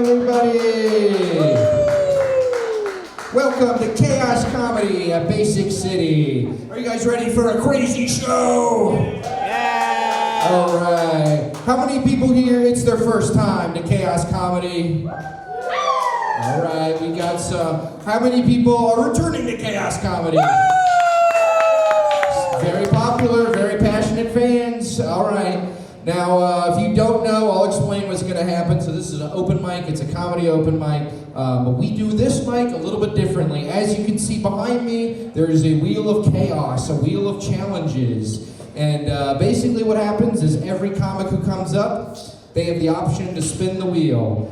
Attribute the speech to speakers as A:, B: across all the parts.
A: everybody. Welcome to Chaos Comedy at Basic City. Are you guys ready for a crazy show?
B: Yeah!
A: All right. How many people here, it's their first time to Chaos Comedy? All right, we got some. How many people are returning to Chaos Comedy? Very popular, very passionate fans. All right. Now, if you don't know, I'll explain what's going to happen. So this is an open mic. It's a comedy open mic. But we do this mic a little bit differently. As you can see behind me, there is a wheel of chaos, a wheel of challenges. And basically what happens is every comic who comes up, they have the option to spin the wheel.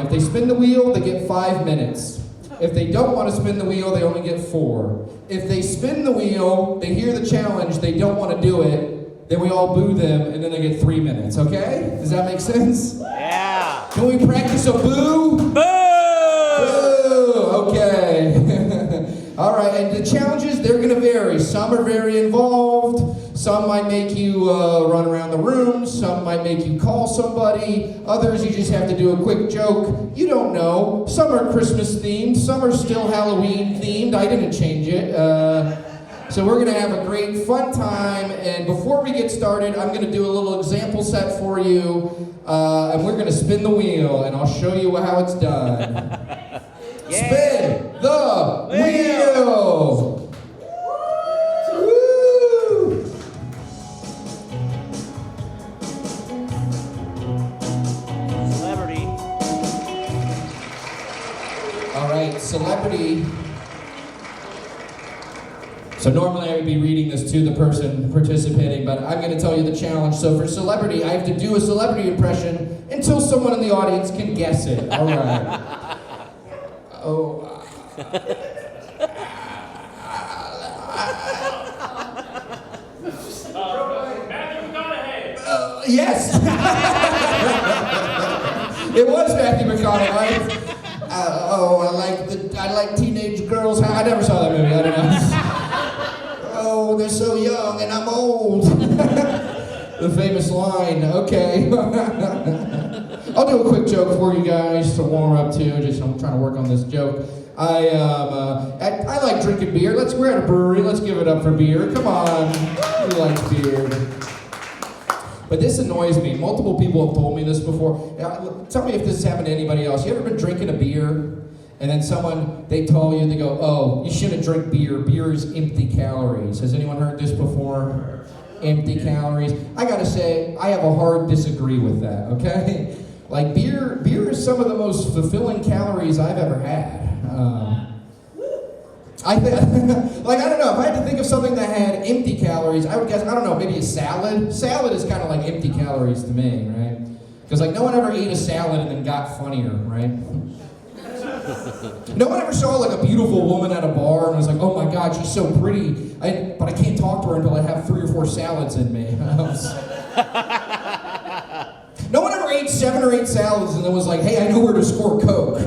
A: If they spin the wheel, they get 5 minutes. If they don't want to spin the wheel, they only get 4. If they spin the wheel, they hear the challenge, they don't want to do it, then we all boo them, and then they get 3 minutes, okay? Does that make sense?
B: Yeah!
A: Can we practice a boo?
B: Boo!
A: Boo! Okay. All right, and the challenges, they're going to vary. Some are very involved. Some might make you run around the room. Some might make you call somebody. Others, you just have to do a quick joke. You don't know. Some are Christmas themed. Some are still Halloween themed. I didn't change it. So we're going to have a great fun time, and before we get started, I'm going to do a little example set for you, and we're going to spin the wheel, and I'll show you how it's done.
B: Yeah.
A: Spin the wheel! Woo!
B: Celebrity.
A: All right, celebrity. So normally I would be reading this to the person participating, but I'm going to tell you the challenge. So for celebrity, I have to do a celebrity impression until someone in the audience can guess it. All right. Oh.
C: Matthew McConaughey.
A: Yes. It was Matthew McConaughey. I like teenage girls. I never saw that movie. I don't know. Oh, they're so young and I'm old. The famous line. Okay. I'll do a quick joke for you guys to warm up to. I'm trying to work on this joke. I like drinking beer. We're at a brewery. Let's give it up for beer. Come on. Who likes beer? But this annoys me. Multiple people have told me this before. Tell me if this has happened to anybody else. You ever been drinking a beer? And then they tell you, they go, oh, you shouldn't drink beer. Beer is empty calories. Has anyone heard this before? Empty calories. I gotta say, I have a hard disagree with that, okay? Like beer is some of the most fulfilling calories I've ever had. I don't know, if I had to think of something that had empty calories, I would guess, I don't know, maybe a salad. Salad is kind of like empty calories to me, right? Because like no one ever ate a salad and then got funnier, right? No one ever saw like a beautiful woman at a bar and was like, oh my God, she's so pretty, but I can't talk to her until I have 3 or 4 salads in me. No one ever ate 7 or 8 salads and then was like, hey, I know where to score Coke.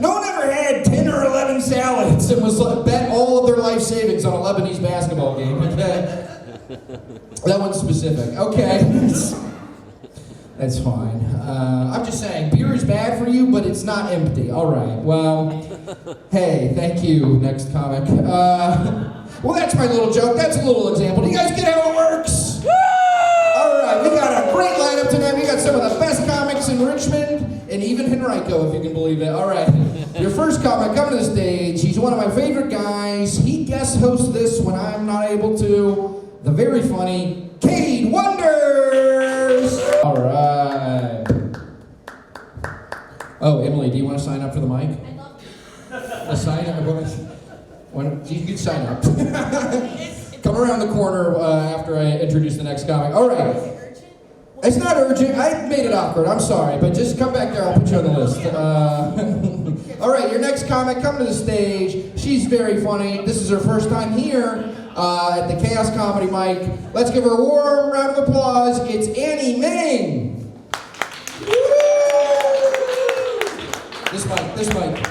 A: No one ever had 10 or 11 salads and was like, bet all of their life savings on a Lebanese basketball game. Okay? That one's specific. Okay. That's fine. I'm just saying, beer is bad for you, but it's not empty. All right, well, hey, thank you, next comic. Well, that's my little joke. That's a little example. Do you guys get how it works? All right, we got a great lineup tonight. We got some of the best comics in Richmond, and even Henrico, if you can believe it. All right, your first comic, come to the stage. He's one of my favorite guys. He guest hosts this when I'm not able to. The very funny Cade Wonders. All right. Oh, Emily, do you want to sign up for the mic?
D: I'd love
A: to. Sign up? You can sign up. Come around the corner after I introduce the next comic. All right. It's not urgent. I made it awkward. I'm sorry, but just come back there. I'll put you on the list. All right, your next comic, come to the stage. She's very funny. This is her first time here at the Chaos Comedy Mic. Let's give her a warm round of applause. It's Annie Meng. This mic.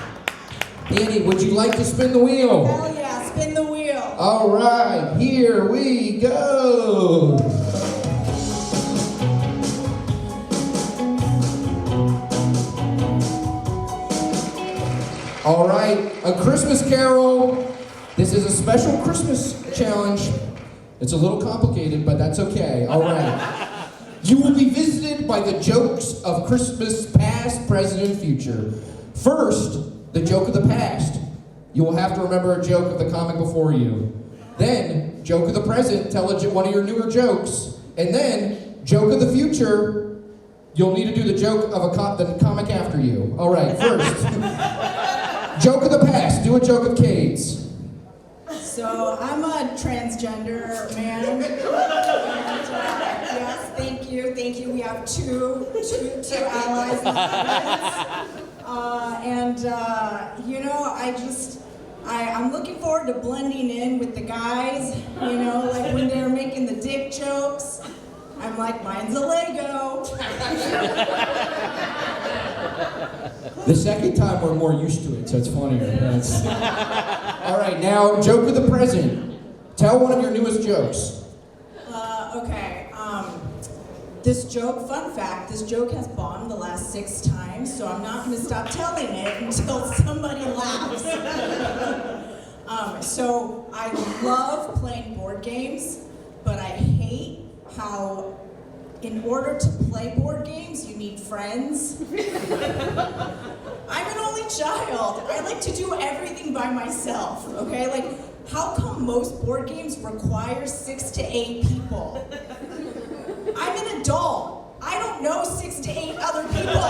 A: Annie, would you like to spin the wheel?
D: Hell yeah, spin the wheel.
A: All right, here we go. All right, A Christmas Carol. This is a special Christmas challenge. It's a little complicated, but that's okay. All right. You will be visited by the jokes of Christmas past, present, and future. First, the joke of the past. You will have to remember a joke of the comic before you. Then, joke of the present, tell one of your newer jokes. And then, joke of the future, you'll need to do the joke of the comic after you. All right, first. Joke of the past, do a joke of Cade's.
D: So, I'm a transgender man. Yes, thank you. We have two allies. I'm looking forward to blending in with the guys, like when they're making the dick jokes. I'm like, mine's a Lego.
A: The second time we're more used to it, so it's funnier. All right, now, joke of the present. Tell one of your newest jokes.
D: Okay. This joke, fun fact, this joke has bombed the last 6 times, so I'm not going to stop telling it until somebody laughs. So I love playing board games, but I hate how in order to play board games, you need friends. I'm an only child. I like to do everything by myself, okay? Like, how come most board games require 6 to 8 people? I'm an adult. I don't know 6 to 8 other people.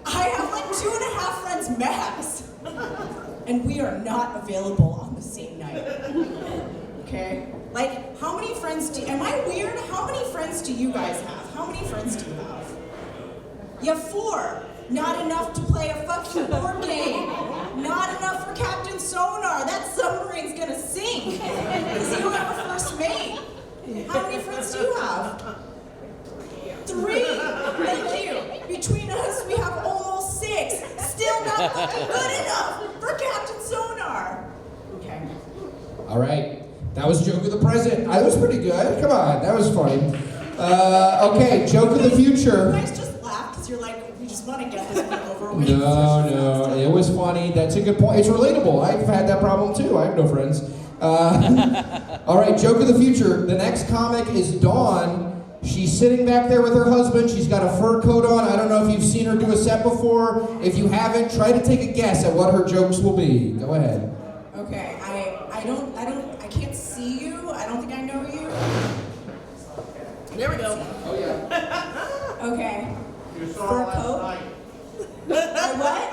D: I have like 2.5 friends max. And we are not available on the same night. Okay? Like, how many friends am I weird? How many friends do you guys have? How many friends do you have? You have 4. Not enough to play a fucking board game. Not enough for Captain Sonar. That submarine's gonna sink. Because you don't have a first mate. How many friends do you have? 3. Thank you. Between us, we have almost 6. Still not fucking good enough for Captain Sonar. Okay.
A: All right. That was joke of the present. That was pretty good. Come on, that was funny. Okay, joke of the future.
D: You guys just laugh because you're like, we just want to get this thing over with.
A: No, it was funny. That's a good point. It's relatable. I've had that problem too. I have no friends. All right, joke of the future. The next comic is Dawne. She's sitting back there with her husband. She's got a fur coat on. I don't know if you've seen her do a set before. If you haven't, try to take a guess at what her jokes will be. Go ahead.
D: Okay, I can't see you. I don't think I know you.
B: There we go.
A: Oh yeah.
D: Okay.
C: You saw
D: Fur
C: her last
D: coat?
C: night.
D: What?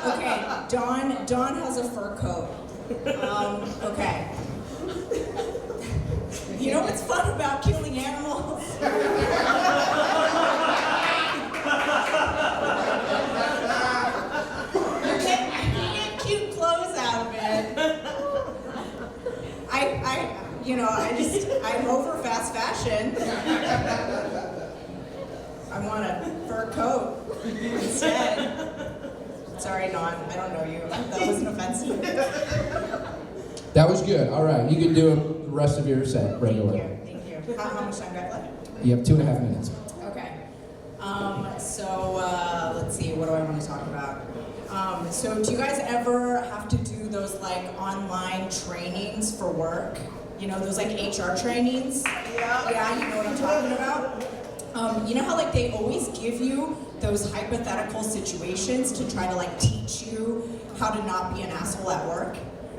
C: Okay.
D: Okay, Dawn has a fur coat. Okay. You know what's fun about killing animals? You get cute clothes out of it. I'm over fast fashion. I want a fur coat instead. Sorry, Dawn, I don't know you. That wasn't offensive.
A: That was good. All right, you can do the rest of your set regular.
D: Thank you. How much time do I have left?
A: You have 2.5 minutes.
D: Okay. Let's see, what do I want to talk about? So do you guys ever have to do those like online trainings for work? You know, those like HR trainings? Yeah, you know what I'm talking about? You know how like they always give you those hypothetical situations to try to like teach you how to not be an asshole at work?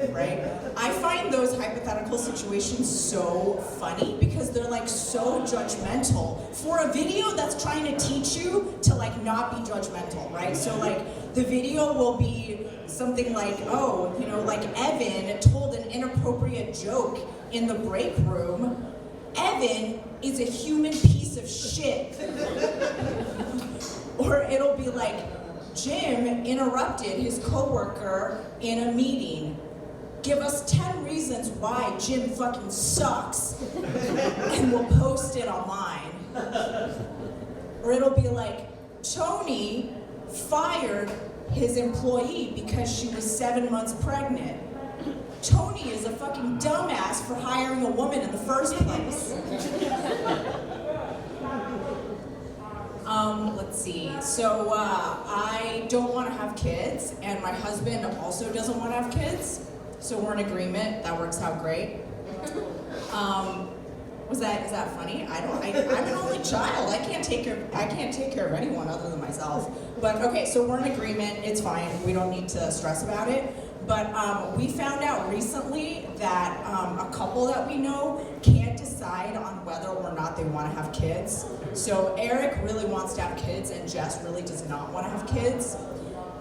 D: Right? I find those hypothetical situations so funny because they're like so judgmental for a video that's trying to teach you to like not be judgmental, right? So like the video will be something like, oh, you know, like Evan told an inappropriate joke in the break room. Evan is a human piece of shit. Or it'll be like, Jim interrupted his coworker in a meeting. Give us 10 reasons why Jim fucking sucks, and we'll post it online. Or it'll be like, Tony fired his employee because she was 7 months pregnant. Tony is a fucking dumbass for hiring a woman in the first place. Let's see. So I don't want to have kids, and my husband also doesn't want to have kids. So we're in agreement. That works out great. Is that funny? I'm an only child. I can't take care of anyone other than myself. But okay, so we're in agreement. It's fine. We don't need to stress about it. But we found out recently that a couple that we know can't decide on whether or not they want to have kids. So Eric really wants to have kids, and Jess really does not want to have kids.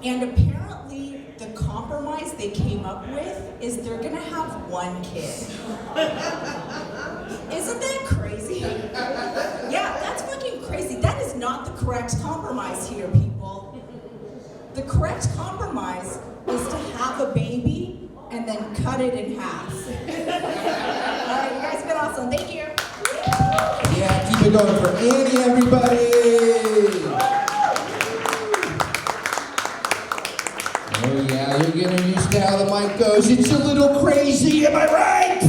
D: And apparently, the compromise they came up with is they're gonna have one kid. Isn't that crazy? Yeah, that's fucking crazy. That is not the correct compromise here, people. The correct compromise is to have a baby and then cut it in half. All right, you guys have been awesome. Thank you.
A: Yeah, keep it going for Annie, everybody. Oh yeah, you're getting used to how the mic goes. It's a little crazy, am I right?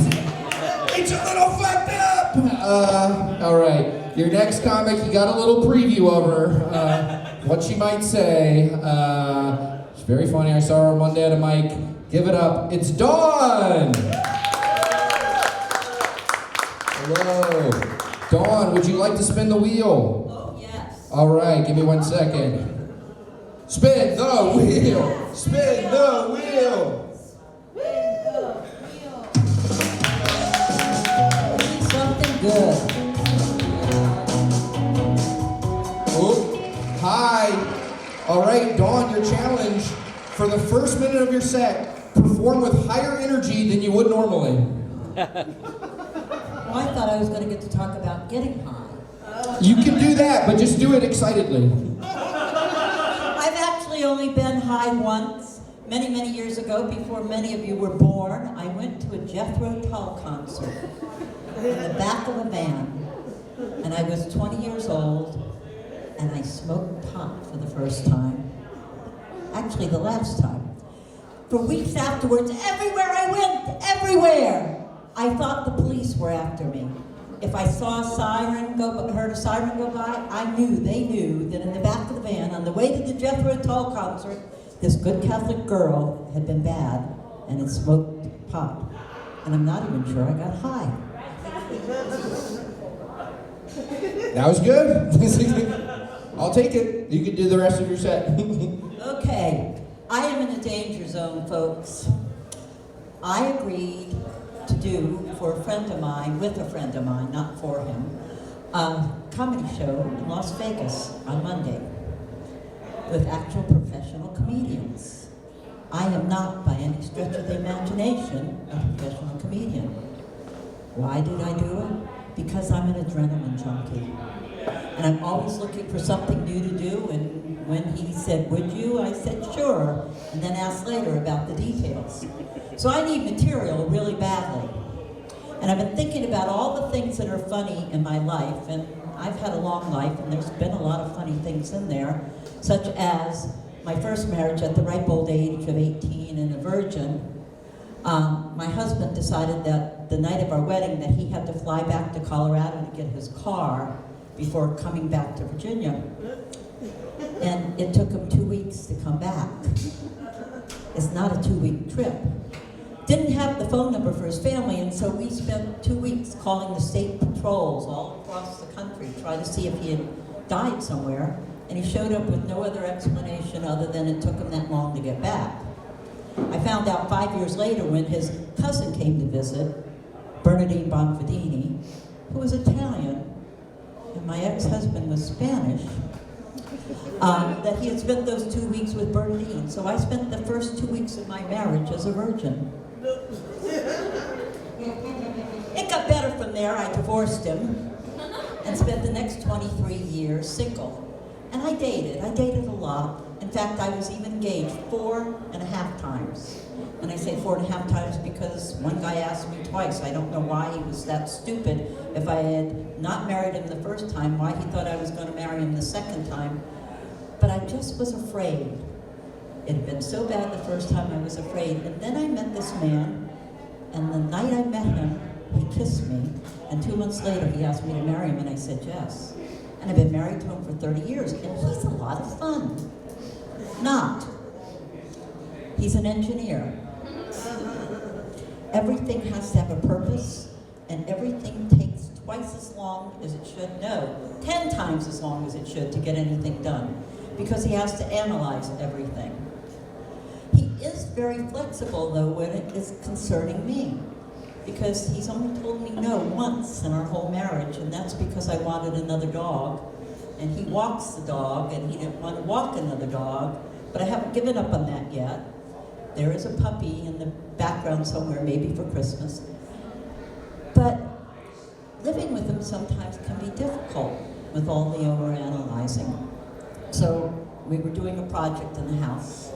A: It's a little fucked up. All right, your next comic, you got a little preview of her. What she might say. She's very funny. I saw her Monday at a mic. Give it up. It's Dawne. Hello. Dawne, would you like to spin the wheel?
B: Oh, yes.
A: All right, give me 1 second. Spin the wheel. Spin the wheel.
B: Something good.
A: Oh, hi. All right, Dawne, your challenge for the first minute of your set, perform with higher energy than you would normally.
B: Well, I thought I was going to get to talk about getting high.
A: You can do that, but just do it excitedly.
B: I've actually only been high once. Many, many years ago, before many of you were born, I went to a Jethro Tull concert in the back of a van. And I was 20 years old, and I smoked pot for the first time. Actually, the last time. For weeks afterwards, everywhere I went, everywhere, I thought the police were after me. If I saw a siren heard a siren go by, they knew that in the back of the van, on the way to the Jethro Tull concert, this good Catholic girl had been bad and had smoked pot. And I'm not even sure I got high.
A: That was good. I'll take it. You can do the rest of your set.
B: Okay, I am in a danger zone, folks. I agreed to do for a friend of mine, with a friend of mine, not for him, a comedy show in Las Vegas on Monday with actual professional comedians. I am not, by any stretch of the imagination, a professional comedian. Why did I do it? Because I'm an adrenaline junkie. And I'm always looking for something new to do, and when he said, would you? I said, sure, and then asked later about the details. So I need material really badly. And I've been thinking about all the things that are funny in my life, and I've had a long life, and there's been a lot of funny things in there, such as my first marriage at the ripe old age of 18 and a virgin. My husband decided that the night of our wedding that he had to fly back to Colorado to get his car before coming back to Virginia. And it took him 2 weeks to come back. It's not a 2-week trip. Didn't have the phone number for his family, and so we spent 2 weeks calling the state patrols all across the country, trying to see if he had died somewhere. And he showed up with no other explanation other than it took him that long to get back. I found out 5 years later when his cousin came to visit, Bernardine Bonfadini, who was Italian, and my ex-husband was Spanish, that he had spent those 2 weeks with Bernardine. So I spent the first 2 weeks of my marriage as a virgin. It got better from there. I divorced him and spent the next 23 years single. And I dated a lot. In fact, I was even engaged 4.5 times. And I say 4.5 times because one guy asked me twice. I don't know why he was that stupid. If I had not married him the first time, why he thought I was going to marry him the second time. But I just was afraid. It had been so bad the first time I was afraid. And then I met this man, and the night I met him, he kissed me. And 2 months later, he asked me to marry him, and I said yes. And I've been married to him for 30 years, and he's a lot of fun. Not. He's an engineer. Everything has to have a purpose, and everything takes twice as long as it should. No, 10 times as long as it should to get anything done, because he has to analyze everything. He is very flexible, though, when it is concerning me, because he's only told me no once in our whole marriage, and that's because I wanted another dog, and he walks the dog, and he didn't want to walk another dog, but I haven't given up on that yet. There is a puppy in the background somewhere, maybe for Christmas. But living with him sometimes can be difficult with all the overanalyzing. So we were doing a project in the house,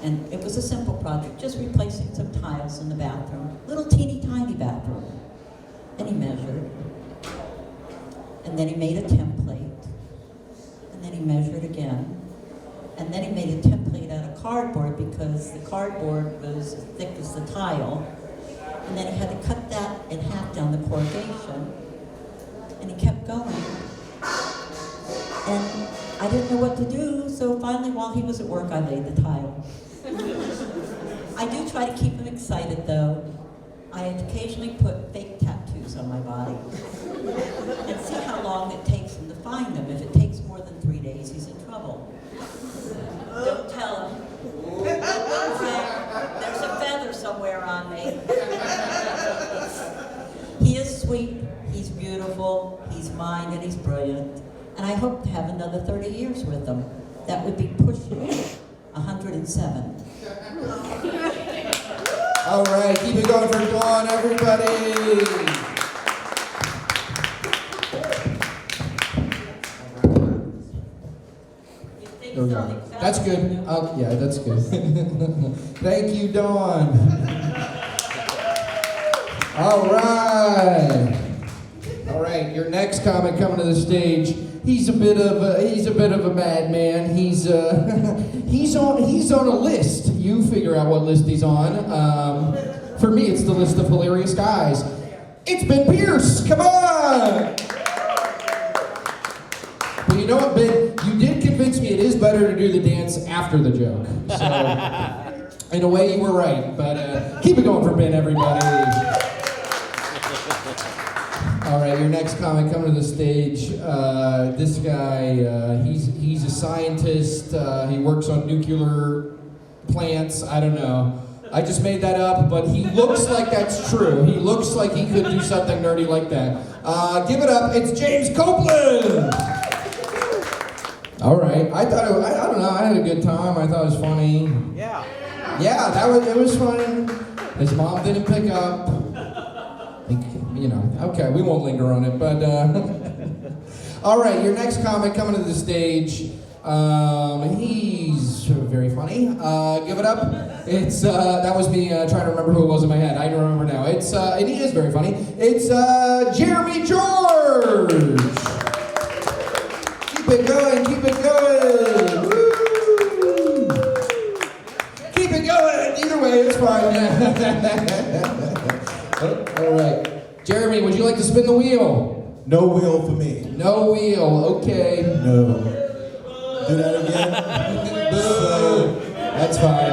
B: and it was a simple project, just replacing some tiles in the bathroom, little teeny tiny bathroom. And he measured, and then he made a template, and then he measured again, and then he made a template out of cardboard because the cardboard was as thick as the tile, and then he had to cut that in half down the corrugation, and he kept going. And I didn't know what to do, so finally while he was at work, I laid the tile. I do try to keep him excited, though. I occasionally put fake tattoos on my body and see how long it takes him to find them. If it takes more than 3 days, he's in trouble. Don't tell him. There's a feather somewhere on me. He is sweet, he's beautiful, he's mine, and he's brilliant. And I hope to have another 30 years with him. That would be pushing 107.
A: All right, keep it going for Dawne, everybody. There we go. That's good. Yeah, that's good. Thank you, Dawne. All right. All right, your next comic coming to the stage. He's a bit of a madman. He's on a list. You figure out what list he's on. For me, it's the list of hilarious guys. It's Ben Pierce. Come on. But you know what, Ben? You did convince me it is better to do the dance after the joke. So, in a way, you were right. But keep it going for Ben, everybody. All right, your next comic coming to the stage. This guy, he's a scientist. He works on nuclear plants. I don't know. I just made that up, but he looks like that's true. He looks like he could do something nerdy like that. Give it up. It's James Copeland. All right. I don't know. I had a good time. I thought it was funny.
E: Yeah.
A: Yeah, it was fun. His mom didn't pick up. You know, okay, we won't linger on it, but all right, your next comic coming to the stage. He's very funny. Give it up. It's that was me trying to remember who it was in my head. I don't remember now. It's and he is very funny. It's Jeremi George. Keep it going. Keep it going. Woo. Keep it going. Either way, it's fine. All right. Jeremy, would you like to spin the wheel?
F: No wheel for me.
A: No wheel, okay.
F: No. Do that again?
A: Boo. That's fine.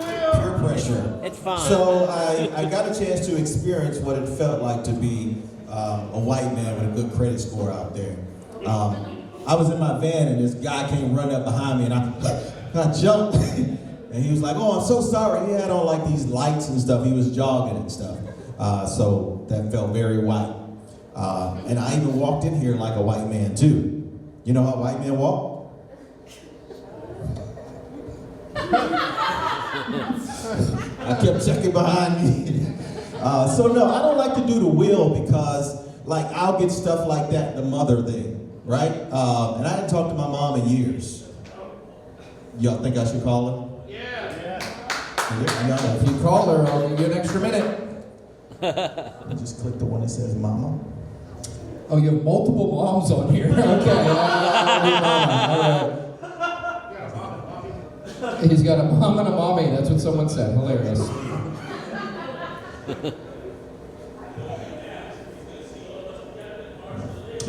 F: Peer pressure.
E: It's fine.
F: So I got a chance to experience what it felt like to be a white man with a good credit score out there. I was in my van and this guy came running up behind me and I jumped. And he was like, "Oh, I'm so sorry." He had on like these lights and stuff. He was jogging and stuff. So that felt very white. And I even walked in here like a white man too. You know how white men walk? I kept checking behind me. So no, I don't like to do the wheel because like I'll get stuff like that, the mother thing, right? And I hadn't talked to my mom in years. Y'all think I should call her? Yeah.
A: If you call her, I'll give you an extra minute.
F: Just click the one that says mama.
A: Oh, you have multiple moms on here. Okay. All right. He's got a mom and a mommy. That's what someone said. Hilarious.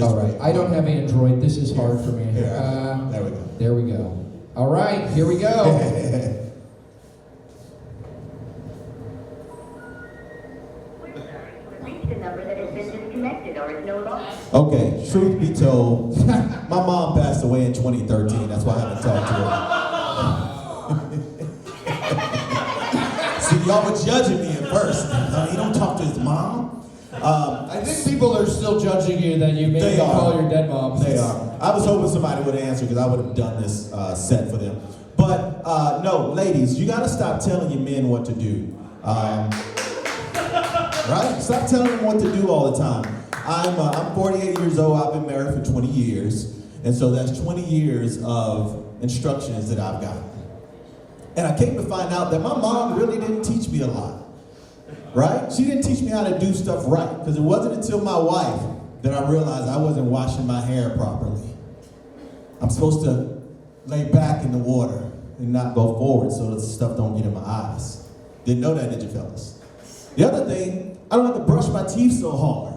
A: All right, I don't have Android. This is hard for me.
F: Here, there we go.
A: There we go. All right, here we go.
E: Reach the number that has been disconnected or is no longer.
F: Okay, truth be told, my mom passed away in 2013. That's why I haven't talked to her. See, y'all were judging me at first. He don't talk to his mom.
A: I think people are still judging you that you maybe call your dead mom.
F: They are. I was hoping somebody would answer because I would have done this set for them. But no, ladies, you got to stop telling your men what to do. Right? Stop telling them what to do all the time. I'm 48 years old. I've been married for 20 years. And so that's 20 years of instructions that I've got. And I came to find out that my mom really didn't teach me a lot. Right? She didn't teach me how to do stuff right. Because it wasn't until my wife that I realized I wasn't washing my hair properly. I'm supposed to lay back in the water and not go forward so that the stuff don't get in my eyes. Didn't know that, did you fellas? The other thing, I don't have to brush my teeth so hard.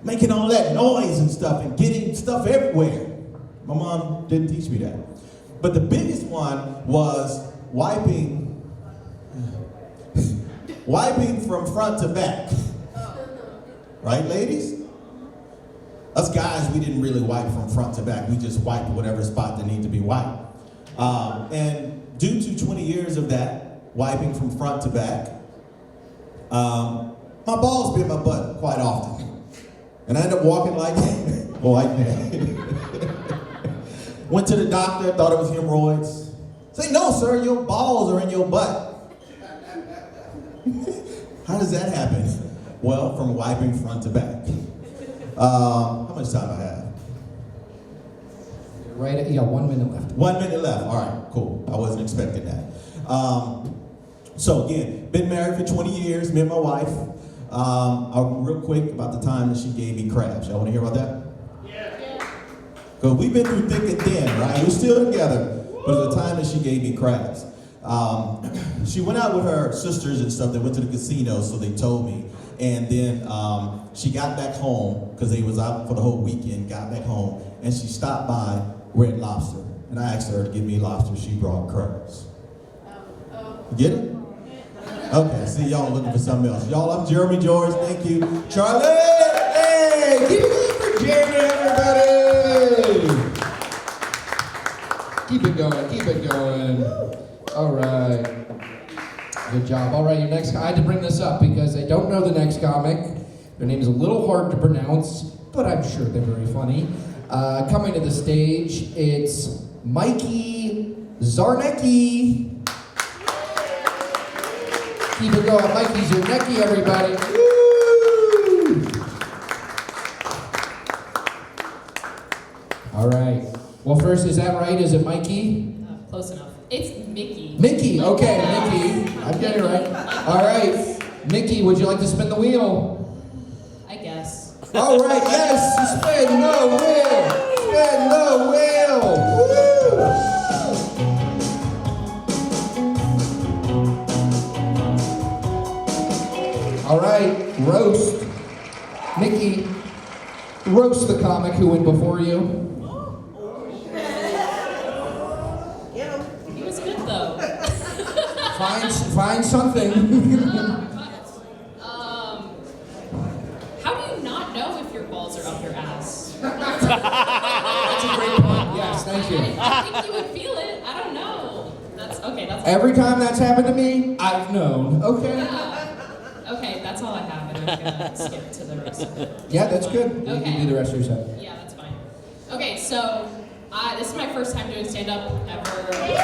F: Making all that noise and stuff and getting stuff everywhere. My mom didn't teach me that. But the biggest one was wiping from front to back. Right, ladies? Us guys, we didn't really wipe from front to back. We just wiped whatever spot that needed to be wiped. And due to 20 years of that, wiping from front to back, my balls bit my butt quite often. And I ended up walking like a white man. Went to the doctor, thought it was hemorrhoids. Say, no, sir, your balls are in your butt. How does that happen? Well, from wiping front to back. How much time do I have?
A: Right, you got 1 minute left.
F: 1 minute left. All right, cool. I wasn't expecting that. So again, been married for 20 years, me and my wife. Real quick about the time that she gave me crabs. Y'all want to hear about that? Yeah. Because we've been through thick and thin, right? We're still together, but it's the time that she gave me crabs. She went out with her sisters and stuff. They went to the casino, so they told me. And then she got back home, because they was out for the whole weekend, got back home, and she stopped by Red Lobster. And I asked her to give me lobster. She brought crabs. You get it? Okay, see, y'all looking for something else. Y'all, I'm Jeremi George. Thank you. Charlie! Hey! Keep it up for Jeremy, everybody!
A: Keep it going, keep it going. All right. Good job. All right, your next, I had to bring this up because I don't know the next comic. Their name is a little hard to pronounce, but I'm sure they're very funny. Coming to the stage, it's Miki Czarnecki. Keep it going. Miki Czarnecki, everybody. Woo! All right. Well, first, is that right? Is it Mikey?
G: Close enough. It's Miki.
A: Miki, okay, Miki. I'm getting it right. All right. Miki, would you like to spin the wheel?
G: I guess.
A: All right, yes, spin the wheel. Spin the wheel. Woo! All right, roast. Miki, roast the comic who went before you.
G: He was good though.
A: Find something.
G: How do you not know if your balls are up your ass?
A: That's a great point. Yes, thank you.
G: I think you would feel it. I don't know. That's okay. That's
A: Every time that's happened to me, I've known. Okay.
G: Okay, that's all I have, and I'm gonna skip to the rest of it.
A: Yeah, that's good. You
G: Okay.
A: can do the rest of your set.
G: Yeah, that's fine. Okay, so this is my first time doing stand-up ever. That's good.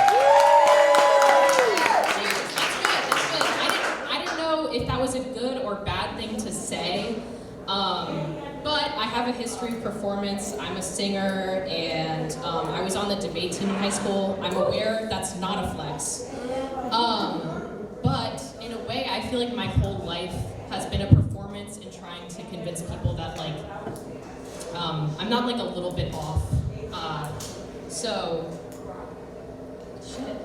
G: I didn't know if that was a good or bad thing to say, but I have a history of performance. I'm a singer, and I was on the debate team in high school. I'm aware that's not a flex. But in a way, I feel like my whole life has been a performance in trying to convince people that, like, I'm not, like, a little bit off. Shit.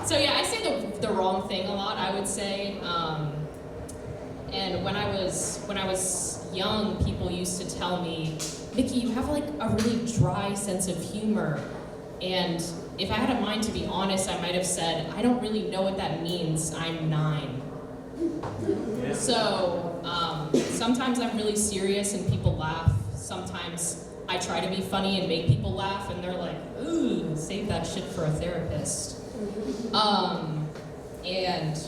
G: So yeah, I say the wrong thing a lot, I would say. And when I was young, people used to tell me, Miki, you have like a really dry sense of humor. And if I had a mind to be honest, I might have said, I don't really know what that means. I'm 9. So sometimes I'm really serious and people laugh. Sometimes I try to be funny and make people laugh, and they're like, ooh, save that shit for a therapist. And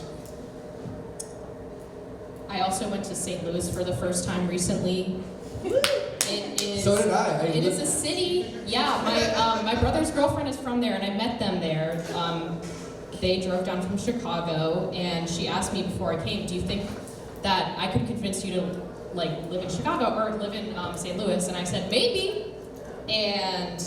G: I also went to St. Louis for the first time recently. It is,
A: So did I.
G: It is a city. Yeah, my brother's girlfriend is from there, and I met them there. They drove down from Chicago, and she asked me before I came, do you think that I could convince you to like live in Chicago or live in St. Louis? And I said, maybe. And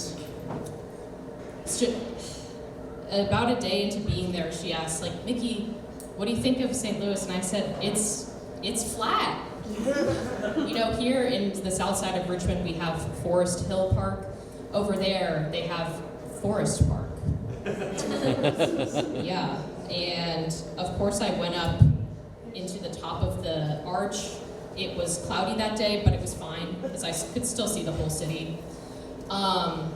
G: about a day into being there, she asked, like, Miki, what do you think of St. Louis? And I said, it's flat. You know, here in the south side of Richmond, we have Forest Hill Park. Over there, they have Forest Park. Yeah, and of course I went up into the top of the arch. It was cloudy that day, but it was fine because I could still see the whole city. And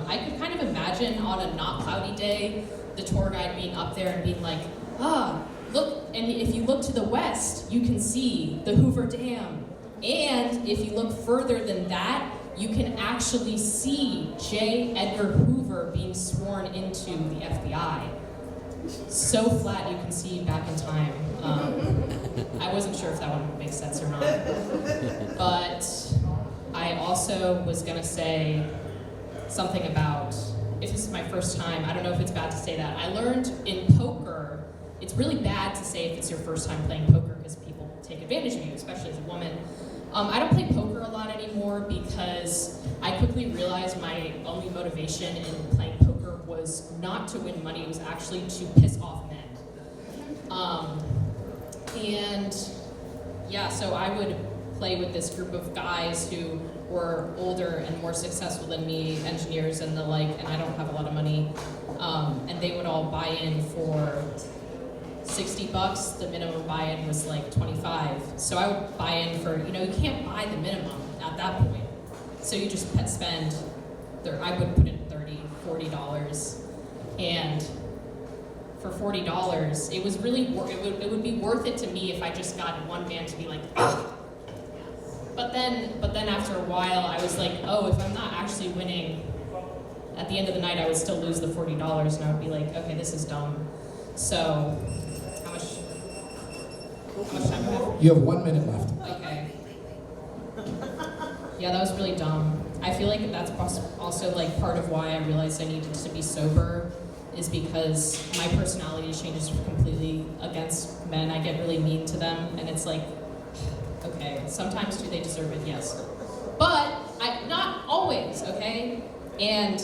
G: I could kind of imagine on a not cloudy day, the tour guide being up there and being like, look, and if you look to the west, you can see the Hoover Dam. And if you look further than that, you can actually see J. Edgar Hoover being sworn into the FBI. So flat you can see back in time. I wasn't sure if that one would make sense or not. But I also was gonna say something about, if this is my first time, I don't know if it's bad to say that. I learned in poker, it's really bad to say if it's your first time playing poker because people take advantage of you, especially as a woman. I don't play poker a lot anymore because I quickly realized my only motivation in playing poker was not to win money, it was actually to piss off men. And yeah, so I would play with this group of guys who were older and more successful than me, engineers and the like, and I don't have a lot of money. And they would all buy in for $60, the minimum buy-in was like 25. So I would buy in for, you can't buy the minimum at that point. So you just spend, I would put in $30, $40. And for $40, it was really, it would be worth it to me if I just got one man to be like, ah! But then after a while, I was like, oh, if I'm not actually winning, at the end of the night, I would still lose the $40, and I would be like, okay, this is dumb. So, how much time do I have?
A: You have 1 minute left.
G: Okay. Yeah, that was really dumb. I feel like that's also like part of why I realized I needed to be sober, is because my personality changes completely against men. I get really mean to them, and it's like, okay, sometimes do they deserve it? Yes. But not always, okay? And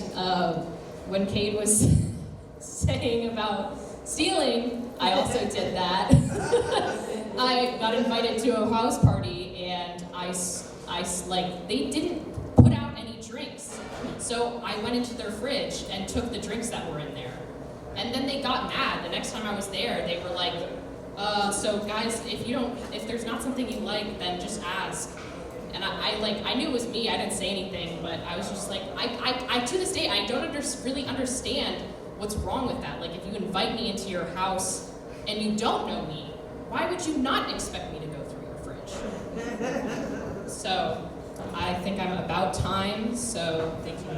G: when Cade was saying about stealing, I also did that. I got invited to a house party, and I they didn't put out any drinks. So I went into their fridge and took the drinks that were in there. And then they got mad. The next time I was there, they were like, so guys, if there's not something you like, then just ask. And I knew it was me, I didn't say anything, but I was just like, I to this day, I don't really understand what's wrong with that. Like, if you invite me into your house and you don't know me, why would you not expect me to go through your fridge? So, I think I'm about time, so thank you.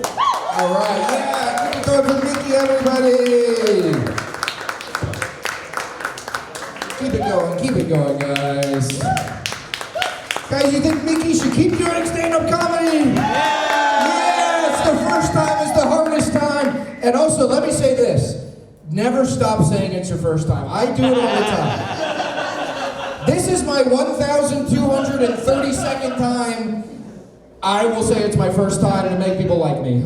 A: All right, yeah, keep it going for Miki, everybody. Keep it going, guys. Guys, you think Miki should keep doing stand-up comedy? Yeah, it's the first time, it's the hardest time. And also, let me say this. Never stop saying it's your first time. I do it all the time. This is my 1,232nd time. I will say it's my first time to make people like me.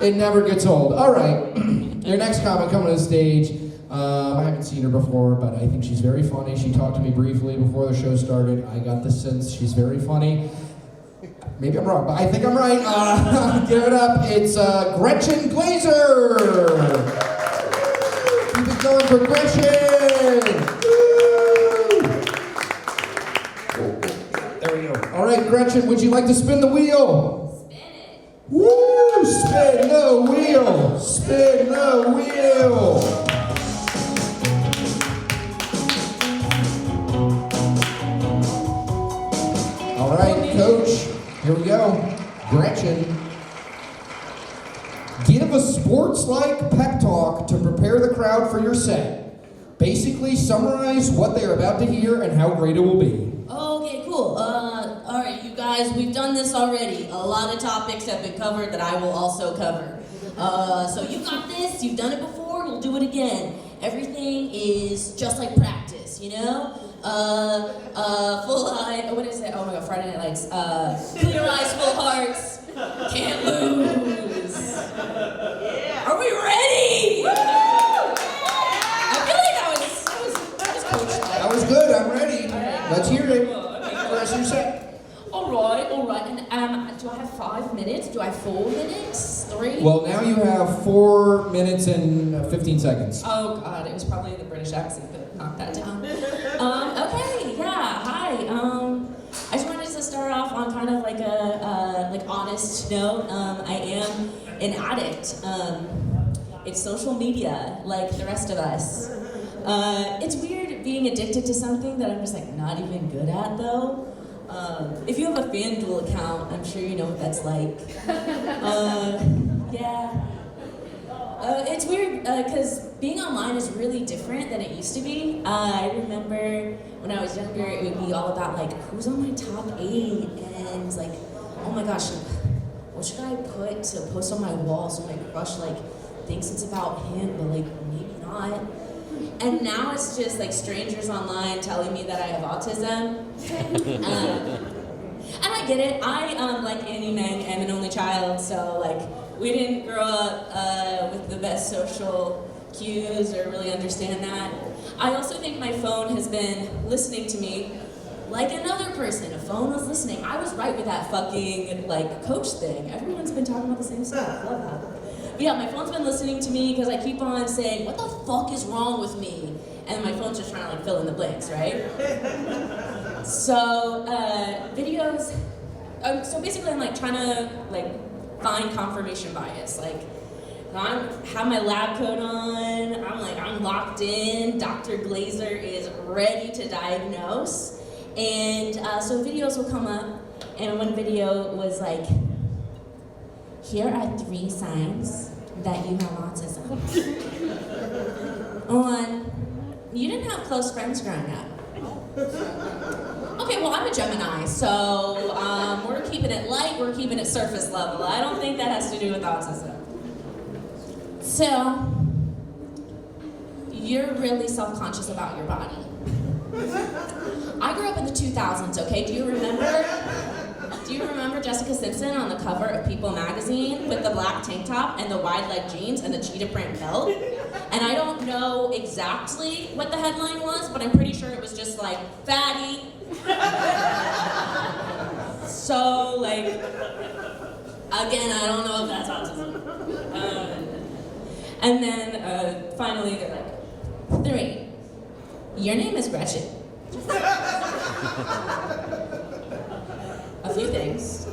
A: It never gets old. All right, your next comic coming to the stage. I haven't seen her before, but I think she's very funny. She talked to me briefly before the show started. I got the sense she's very funny. Maybe I'm wrong, but I think I'm right. Give it up. It's Gretchen Glaeser. Keep it is going for Gretchen! Woo! There we go. All right, Gretchen, would you like to spin the wheel?
G: Spin it.
A: Woo! Spin the wheel! Spin the wheel! All right, Coach, here we go. Gretchen, give a sports-like pep talk to prepare the crowd for your set. Basically, summarize what they are about to hear and how great it will be.
H: Okay, cool. All right, you guys, we've done this already. A lot of topics have been covered that I will also cover. So you got this. You've done it before. You'll do it again. Everything is just like practice, you know? Full eye. What is it? Oh my God, Friday Night Lights. Clear eyes, full hearts. Can't lose. Are we ready? I feel like that was coach.
A: That was good. I'm ready. Let's hear it.
H: Okay,
A: Rest your set.
H: all right. And do I have 5 minutes? Do I have 4 minutes? 3?
A: Well, now you have 4 minutes and 15 seconds.
H: Oh God, it was probably the British accent that knocked that down. Okay, yeah, hi. I just wanted to start off on kind of like a like honest note. I am an addict. It's social media, like the rest of us. It's weird being addicted to something that I'm just like not even good at though. If you have a FanDuel account, I'm sure you know what that's like. Yeah. It's weird because being online is really different than it used to be. I remember when I was younger, it would be all about like who's on my top 8 and like, oh my gosh, what should I put to post on my wall so my crush like thinks it's about him, but like maybe not. And now it's just like strangers online telling me that I have autism. And I get it. I, like Annie Meng, am an only child, so like we didn't grow up with the best social cues or really understand that. I also think my phone has been listening to me like another person. A phone was listening. I was right with that fucking like coach thing. Everyone's been talking about the same stuff. Love that. But yeah, my phone's been listening to me because I keep on saying, what the fuck is wrong with me? And my phone's just trying to like fill in the blanks, right? So, videos, so basically I'm like trying to like find confirmation bias. Like, I have my lab coat on, I'm locked in, Dr. Glaeser is ready to diagnose. And so videos will come up, and one video was like, here are 3 signs that you have autism. 1, you didn't have close friends growing up. Okay, well, I'm a Gemini, so we're keeping it light, we're keeping it surface level. I don't think that has to do with autism. So, you're really self-conscious about your body. I grew up in the 2000s, okay? Do you remember Jessica Simpson on the cover of People magazine with the black tank top and the wide leg jeans and the cheetah print belt? And I don't know exactly what the headline was, but I'm pretty sure it was just like, fatty. So, like, again, I don't know if that's autism. And then finally they're like, 3, your name is Gretchen. A few things.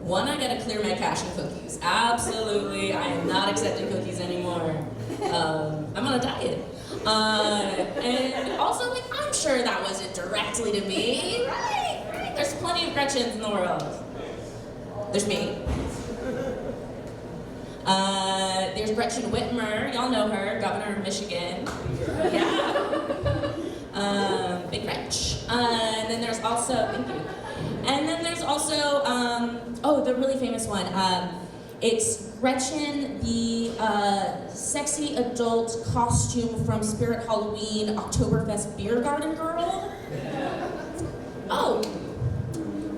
H: 1, I gotta clear my cache of cookies. Absolutely, I am not accepting cookies anymore. I'm on a diet. And also, like, I'm sure that wasn't directly to me, right? There's plenty of Gretchens in the world. There's me. There's Gretchen Whitmer, y'all know her, governor of Michigan. Yeah. Big Gretch. And then there's also, thank you. And then there's also, the really famous one. It's Gretchen, the sexy adult costume from Spirit Halloween Oktoberfest Beer Garden Girl. Oh,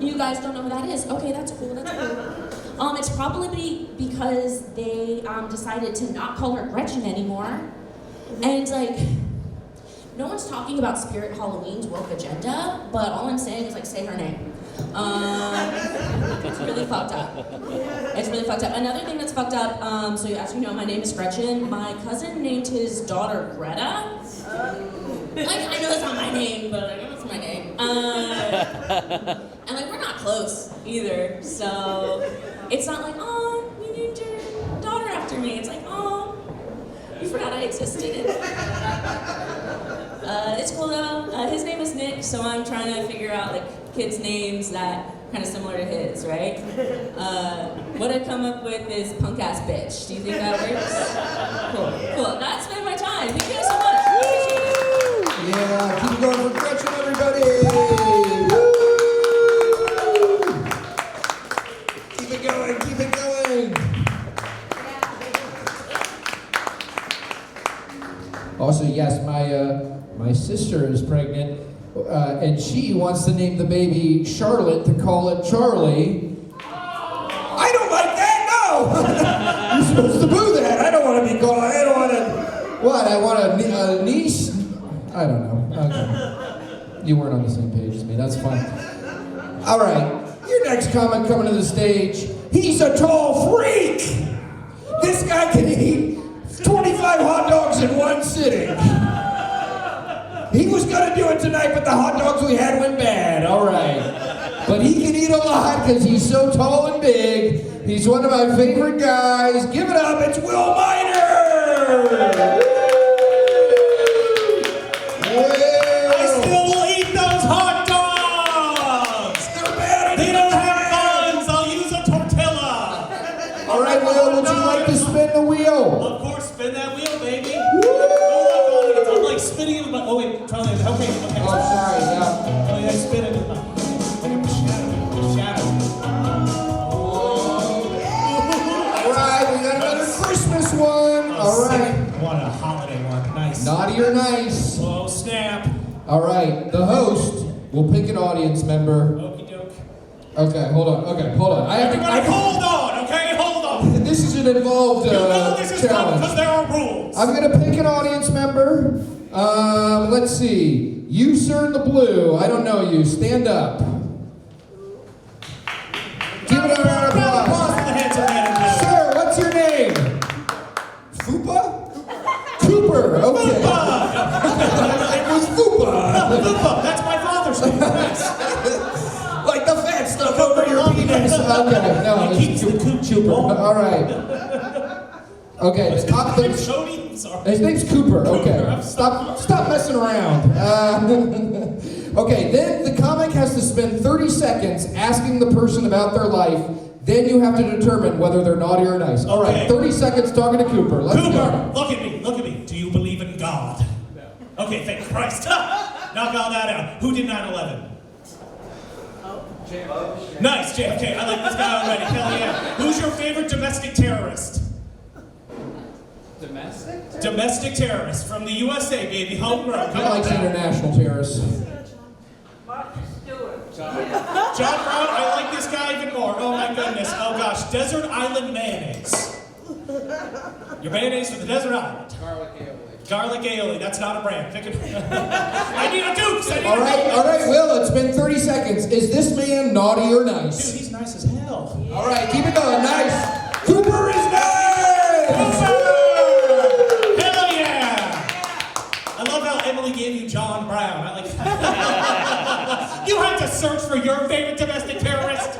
H: you guys don't know who that is? Okay, that's cool, that's cool. It's probably because they decided to not call her Gretchen anymore. And like, no one's talking about Spirit Halloween's woke agenda, but all I'm saying is like, say her name. It's really fucked up. It's really fucked up. Another thing that's fucked up, so as you know, my name is Gretchen. My cousin named his daughter Greta. Like, I know that's not my name, but I know it's my name. And like, we're not close either, so it's not like, oh, you named your daughter after me. It's like, oh, you forgot I existed. It's cool though. His name is Nick, so I'm trying to figure out like kids' names that kind of similar to his, right? What I come up with is punk ass bitch. Do you think that works? Cool. That's been my time. Thank you guys so much. Appreciate it.
A: Yeah, keep it going for Gretchen, everybody! Woo! Keep it going, keep it going! Also, yes, my sister is pregnant, and she wants to name the baby Charlotte to call it Charlie. I don't like that, no! You're supposed to boo that. I don't want to be called, I don't want to... What, I want a niece? I don't know. Okay. You weren't on the same page as me. That's fine. All right. Your next comic coming to the stage. He's a tall freak. This guy can eat 25 hot dogs in one sitting. He was going to do it tonight, but the hot dogs we had went bad. All right. But he can eat a lot because he's so tall and big. He's one of my favorite guys. Give it up. It's Will Miner.
I: I still will eat those hot dogs!
A: They're bad.
I: They don't have buns! I'll use a tortilla!
A: All right, Will, would you like to spin the wheel?
I: Of course, spin that wheel, baby! Woo! I'm like spinning in the... Oh, wait, Charlie, okay.
A: Oh, sorry, yeah.
I: Oh, yeah, spin it. Like a shadow.
A: All right, we got another Christmas one. All right.
I: What a holiday one. Nice.
A: Naughty or nice?
I: Oh, snap.
A: All right, the host will pick an audience member.
I: Okie doke.
A: Okay, hold on.
I: Everybody hold on, okay? Hold on.
A: This is an involved
I: You know this is fun because
A: challenge.
I: there are rules.
A: I'm gonna pick an audience member. Let's see. You, sir, in the blue. I don't know you. Stand up. Give it a round of applause.
I: for the handsome man in blue.
A: Sir, what's your name? Fupa? Cooper. Okay. It was Fupa.
I: Fupa, that's my father's name. Nice.
A: Like the fat stuff over your penis. Okay, no,
I: He keeps the coop
A: Cooper. All right. Okay, the top.
I: Jody, I'm sorry.
A: His name's Cooper. Okay, stop messing around. Okay, then the comic has to spend 30 seconds asking the person about their life. Then you have to determine whether they're naughty or nice. All right,
I: Okay.
A: 30 seconds talking to Cooper. Let's
I: Cooper,
A: go.
I: look at me. Do you believe in God? No. Okay, thank Christ. Knock all that out. Who did 9/11? JFK. Nice, JFK. I like this guy already. Hell yeah. Who's your favorite domestic terrorist? Domestic terrorist from the USA, baby. Homegrown. Come
A: He
I: on
A: likes
I: down.
A: international terrorists.
I: John Brown, I like this guy even more. Oh my goodness. Oh gosh. Desert Island mayonnaise. Your mayonnaise for the desert island. Garlic aioli. That's not a brand. Pick it. I need a Dukes.
A: All right, Will, it's been 30 seconds. Is this man naughty or
I: Dude,
A: nice?
I: he's nice as hell.
A: All right, keep it going. Nice. Cooper is nice.
I: Hell yeah! I love how Emily gave you John Brown. I like You had to search for your favorite domestic terrorist?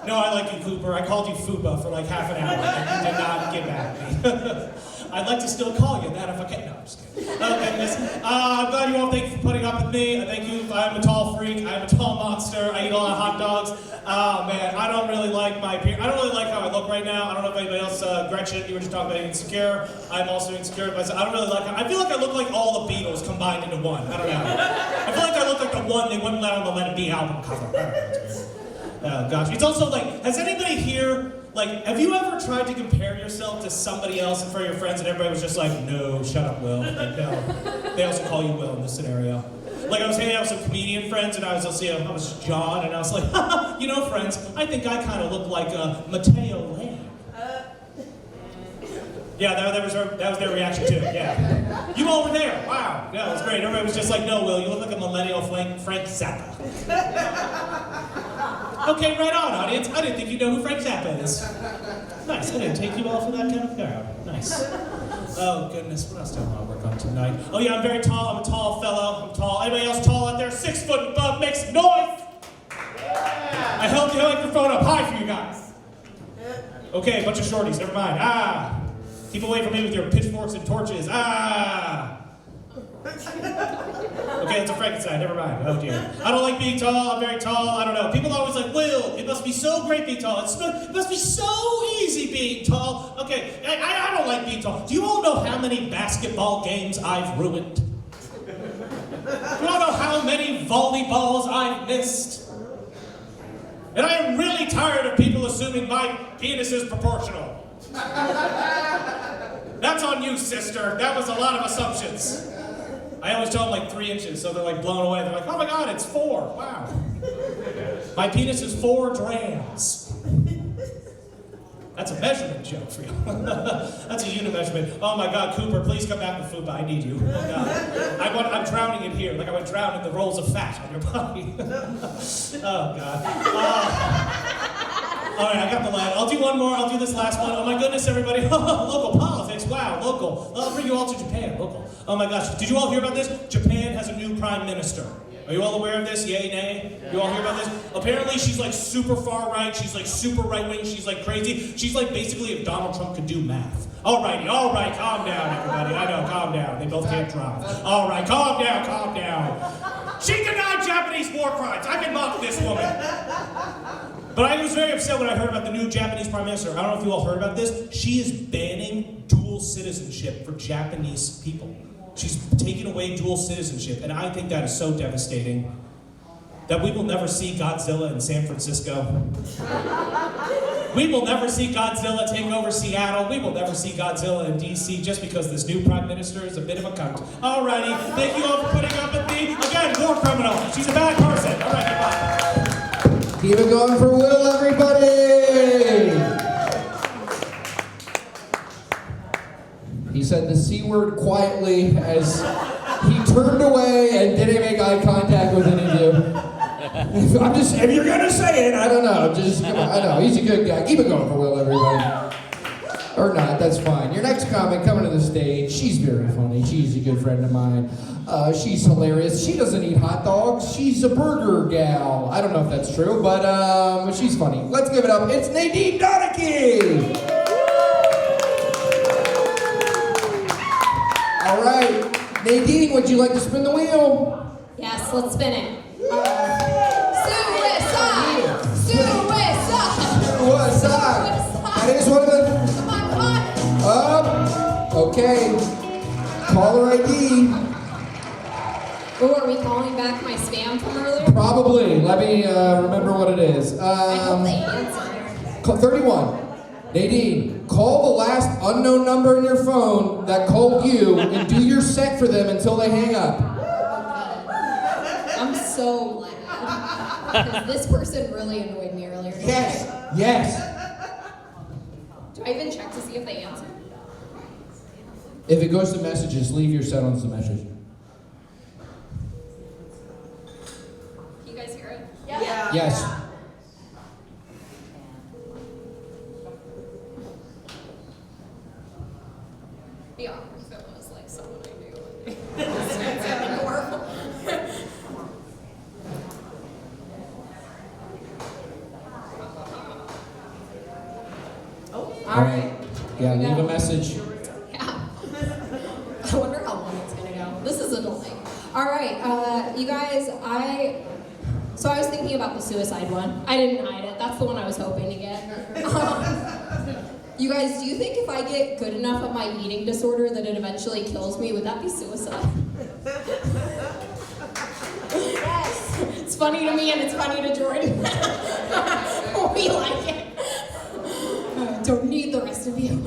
I: No, I like you, Cooper. I called you Fupa for like half an hour, and you did not get back at me. I'd like to still call you that if I can. No, I'm just kidding. Goodness. I'm glad you all thank you for putting up with me. Thank you. I'm a tall freak. I'm a tall monster. I eat a lot of hot dogs. Oh man, I don't really like my appearance. I don't really like how I look right now. I don't know if anybody else, Gretchen, you were just talking about insecure. I'm also insecure myself. I don't really like how, I feel like I look like all the Beatles combined into one. I don't know. I feel like I look like the one they wouldn't let on the Let It Be album cover. I don't know. It's weird. Oh gosh. It's also like, has anybody here, like, have you ever tried to compare yourself to somebody else in front of your friends and everybody was just like, no, shut up, Will. Like, no. They also call you Will in this scenario. Like, I was hanging out with some comedian friends and I was John, and I was like, you know, friends, I think I kind of look like Mateo Lane. Yeah, that was their reaction too, yeah. You all were there. Wow. Yeah, it was great. Everybody was just like, no, Will, you look like a millennial Frank Zappa. Okay, right on, audience. I didn't think you know who Frank Zappa is. Nice. I didn't take you all for that kind of crowd. Nice. Oh, goodness. What else do I want to work on tonight? Oh, yeah, I'm very tall. I'm a tall fellow. I'm tall. Anybody else tall out there? 6 foot and above makes noise. Yeah. I held the microphone up high for you guys. Okay, a bunch of shorties. Never mind. Ah. Keep away from me with your pitchforks and torches. Ah. Okay, that's a Frankenstein. Never mind. Oh, dear. I don't like being tall. I'm very tall. I don't know. People are always like, Will, it must be so great being tall. It must be so easy being tall. Okay, I don't like being tall. Do you all know how many basketball games I've ruined? Do you all know how many volleyballs I've missed? And I am really tired of people assuming my penis is proportional. That's on you, sister. That was a lot of assumptions. I always tell them like 3 inches, so they're like blown away. They're like, oh my God, it's 4. Wow. My penis is 4 drams. That's a measurement joke for you. That's a unit measurement. Oh my God, Cooper, please come back with Fupa. I need you. Oh God. I'm drowning in here, like I would drown in the rolls of fat on your body. Oh God. All right, I got the line. I'll do one more. I'll do this last one. Oh my goodness, everybody. Local politics. Wow, local. I'll bring you all to Japan. Local. Oh my gosh. Did you all hear about this? Japan has a new prime minister. Are you all aware of this? Yay, nay? You all hear about this? Apparently she's like super far right. She's like super right wing. She's like crazy. She's like basically if Donald Trump could do math. Alrighty, all right, calm down, everybody. I know, calm down. They both can't drive. All right, calm down, calm down. She denied Japanese war crimes. I can mock this woman. But I was very upset when I heard about the new Japanese prime minister. I don't know if you all heard about this. She is banning dual citizenship for Japanese people. She's taking away dual citizenship, and I think that is so devastating that we will never see Godzilla in San Francisco. We will never see Godzilla take over Seattle. We will never see Godzilla in DC just because this new prime minister is a bit of a cunt. Alrighty, thank you all for putting up with me. Again, war criminal. She's a bad person. Alright, goodbye.
A: Keep it going for Will, everybody! He said the C word quietly as he turned away and didn't make eye contact with any of you. I'm just, if you're gonna say it, I don't know, just, come on, I know, he's a good guy. Keep it going for Will, everybody. Or not, that's fine. Your next comic coming to the stage, she's very funny. She's a good friend of mine. She's hilarious. She doesn't eat hot dogs. She's a burger gal. I don't know if that's true, but she's funny. Let's give it up. It's Nadine Donnachie! All right. Nadine, would you like to spin the wheel?
G: Yes, let's spin it. Suicide! Suicide!
A: Suicide! That is one of the...
G: Come on.
A: Okay. Caller ID.
G: Oh, are we calling back my spam from earlier?
A: Probably. Let me remember what it is.
G: I hope they answer.
A: 31. Nadine, call the last unknown number in your phone that called you and do your set for them until they hang up.
G: I'm so glad. Because this person really annoyed me earlier.
A: Yes. Yes.
G: Do I even check to see if they answer?
A: If it goes to messages, leave your set on the message.
G: Can you guys hear it?
D: Yeah.
A: Yes.
G: The opposite was like someone I knew. It's horrible.
A: All right. Yeah, leave a message.
G: Yeah. I wonder how long it's gonna go. This is annoying. All right, you guys, so I was thinking about the suicide one. I didn't hide it. That's the one I was hoping to get. You guys, do you think if I get good enough at my eating disorder that it eventually kills me, would that be suicide? Yes. It's funny to me and it's funny to Jordan. We like it. Don't need the rest of you.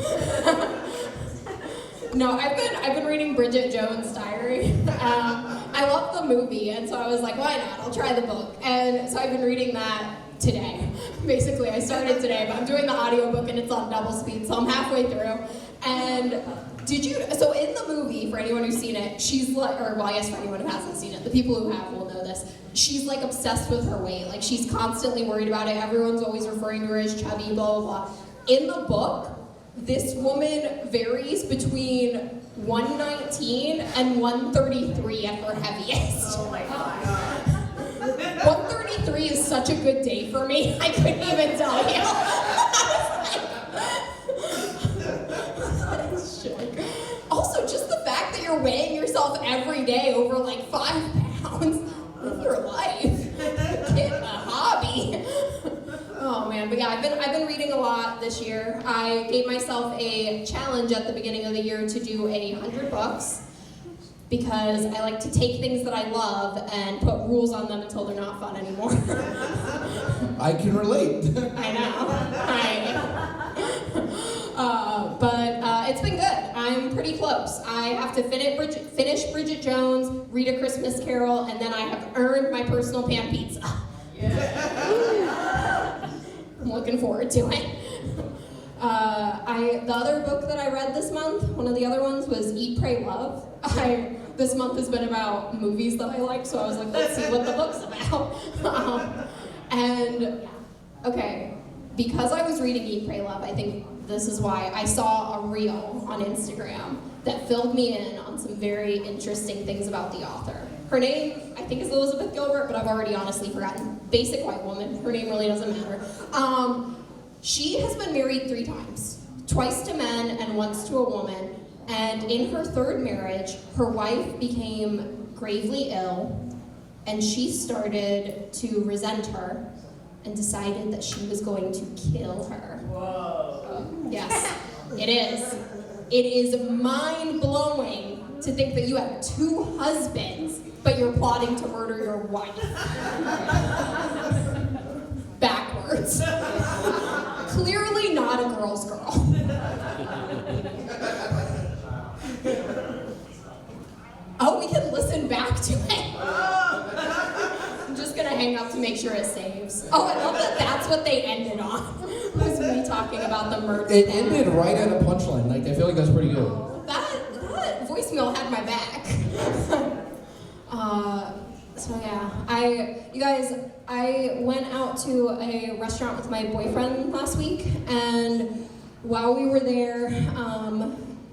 G: No, I've been reading Bridget Jones' Diary. I love the movie, and so I was like, why not? I'll try the book. And so I've been reading that today. Basically, I started today, but I'm doing the audiobook and it's on double speed, so I'm halfway through. And Did you, so in the movie, for anyone who's seen it, she's like, or well, I guess for anyone who hasn't seen it, the people who have will know this, she's like obsessed with her weight. Like she's constantly worried about it. Everyone's always referring to her as chubby, blah, blah, blah. In the book, this woman varies between 119 and 133 at her heaviest.
D: Oh my god.
G: 133 is such a good day for me, I couldn't even tell you. Also, just the fact that you're weighing yourself every day over like 5 pounds, live your life. Get a hobby. Oh man, but yeah, I've been reading a lot this year. I gave myself a challenge at the beginning of the year to do 100 books because I like to take things that I love and put rules on them until they're not fun anymore.
A: I can relate.
G: I know. But it's been good. I'm pretty close. I have to finish Bridget Jones, read A Christmas Carol, and then I have earned my personal pan pizza. I'm looking forward to it. The other book that I read this month, one of the other ones, was Eat, Pray, Love. This month has been about movies that I like, so I was like, let's see what the book's about. Because I was reading Eat, Pray, Love, I think this is why I saw a reel on Instagram that filled me in on some very interesting things about the author. Her name, I think, is Elizabeth Gilbert, but I've already honestly forgotten. Basic white woman. Her name really doesn't matter. She has been married 3 times. Twice to men and once to a woman. And in her 3rd marriage, her wife became gravely ill, and she started to resent her and decided that she was going to kill her. Whoa. Yes, it is. It is mind-blowing to think that you have 2 husbands, but you're plotting to murder your wife. Backwards. Clearly not a girl's girl. Oh, we can listen back to it. I'm just gonna hang up to make sure it saves. Oh, I love that that's what they ended on. Was me talking about the murder.
A: It ended right at a punchline. Like, I feel like that's pretty good.
G: That voicemail had my back. So yeah, I went out to a restaurant with my boyfriend last week, and while we were there,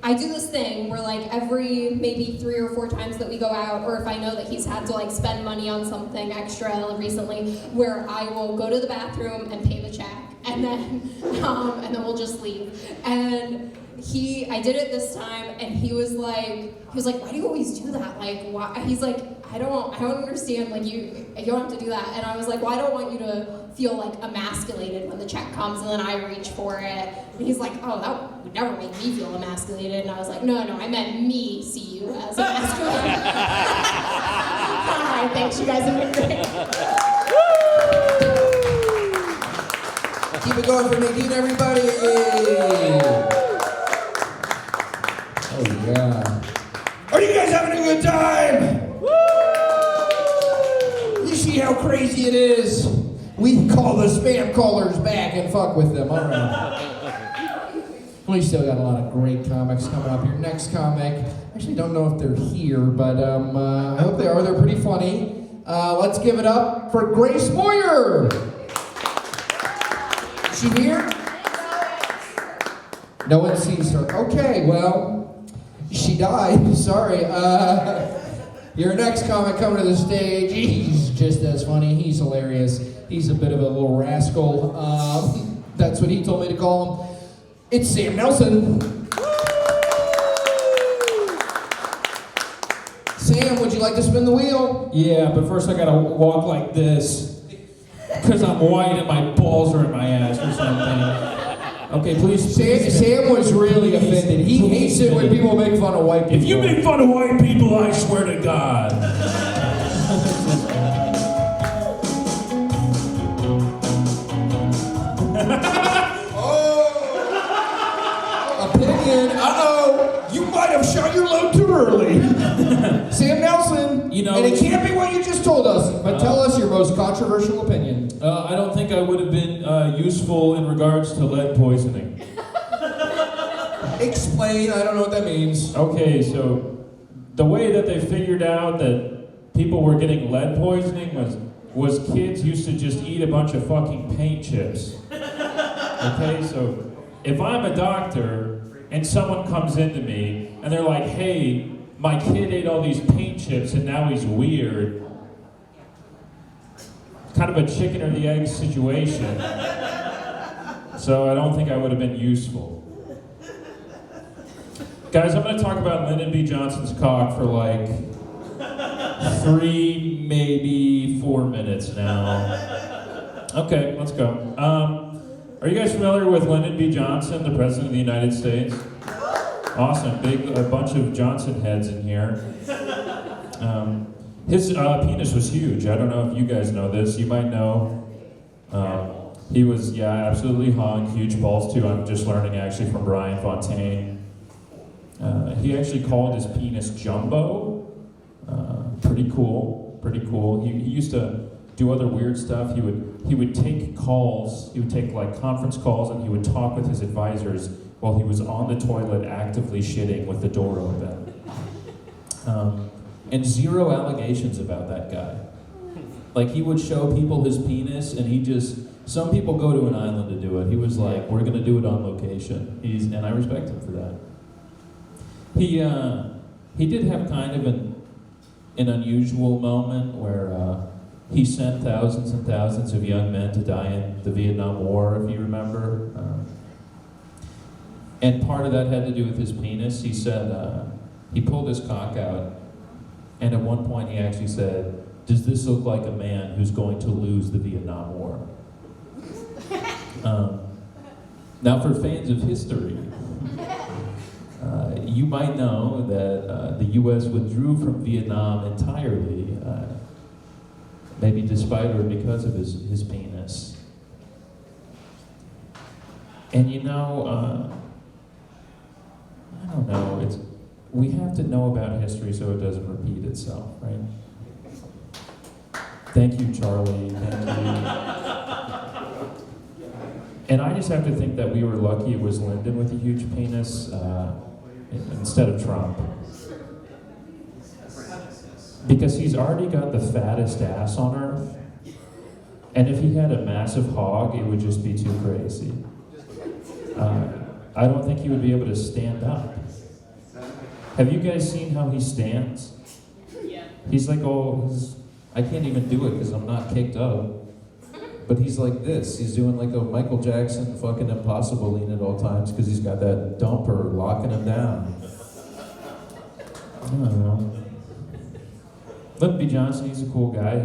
G: I do this thing where like every maybe 3 or 4 times that we go out, or if I know that he's had to like spend money on something extra recently, where I will go to the bathroom and pay the check, and then we'll just leave. And I did it this time, and he was like, why do you always do that? Like, why? He's like, I don't understand. Like, you don't have to do that. And I was like, well, I don't want you to feel like emasculated when the check comes, and then I reach for it. And he's like, oh, that would never make me feel emasculated. And I was like, no, I meant me see you as emasculated. All right, thanks. You guys have been great.
A: Keep it going for Nadine, everybody. Hey. Oh, yeah. Are you guys having a good time? You see how crazy it is? We call the spam callers back and fuck with them. All right. We still got a lot of great comics coming up. Your next comic, I actually don't know if they're here, but I hope they are. They're pretty funny. Let's give it up for Grace Moyer. Is she here? No one sees her. Okay, well, she died. Sorry. Your next comic coming to the stage. He's just as funny. He's hilarious. He's a bit of a little rascal. That's what he told me to call him. It's Sam Nelson. Sam, would you like to spin the wheel?
C: Yeah, but first I gotta walk like this. Because I'm white and my balls are in my ass or something. Okay, please.
A: Sam was really offended. He hates it when people make fun of white people.
C: If you make fun of white people, I swear to God.
A: Opinion. Uh-oh. You might have shot your load too early. Sam Nelson.
C: You know,
A: and it can't be what you just told us, but tell us your most controversial opinion.
C: I don't think I would have been useful in regards to lead poisoning.
A: Explain, I don't know what that means.
C: Okay, so the way that they figured out that people were getting lead poisoning was kids used to just eat a bunch of fucking paint chips. Okay, so if I'm a doctor and someone comes into me and they're like, hey, my kid ate all these paint chips and now he's weird. Kind of a chicken or the egg situation. So I don't think I would have been useful. Guys, I'm going to talk about Lyndon B. Johnson's cock for like 3, maybe 4 minutes now. Okay, let's go. Are you guys familiar with Lyndon B. Johnson, the President of the United States? Awesome, a bunch of Johnson heads in here. His penis was huge. I don't know if you guys know this. You might know. He was, absolutely hung, huge balls too. I'm just learning actually from Bryan Fountain. He actually called his penis Jumbo. Pretty cool. He used to do other weird stuff. He would take calls. He would take like conference calls, and he would talk with his advisors while he was on the toilet actively shitting with the door open. And 0 allegations about that guy. Like, he would show people his penis, and some people go to an island to do it. He was like, we're gonna do it on location. And I respect him for that. He did have kind of an unusual moment where he sent thousands and thousands of young men to die in the Vietnam War, if you remember. And part of that had to do with his penis. He said, he pulled his cock out, and at one point he actually said, does this look like a man who's going to lose the Vietnam War? Now, for fans of history, you might know that the U.S. withdrew from Vietnam entirely, maybe despite or because of his penis. And I don't know, we have to know about history so it doesn't repeat itself, right? Thank you, Charlie, thank you. And I just have to think that we were lucky it was Lyndon with a huge penis instead of Trump. Because he's already got the fattest ass on earth. And if he had a massive hog, it would just be too crazy. I don't think he would be able to stand up. Have you guys seen how he stands? Yeah. He's like, I can't even do it because I'm not kicked up. But he's like this. He's doing like a Michael Jackson fucking impossible lean at all times because he's got that dumper locking him down. I don't know. Lyndon B. Johnson, he's a cool guy.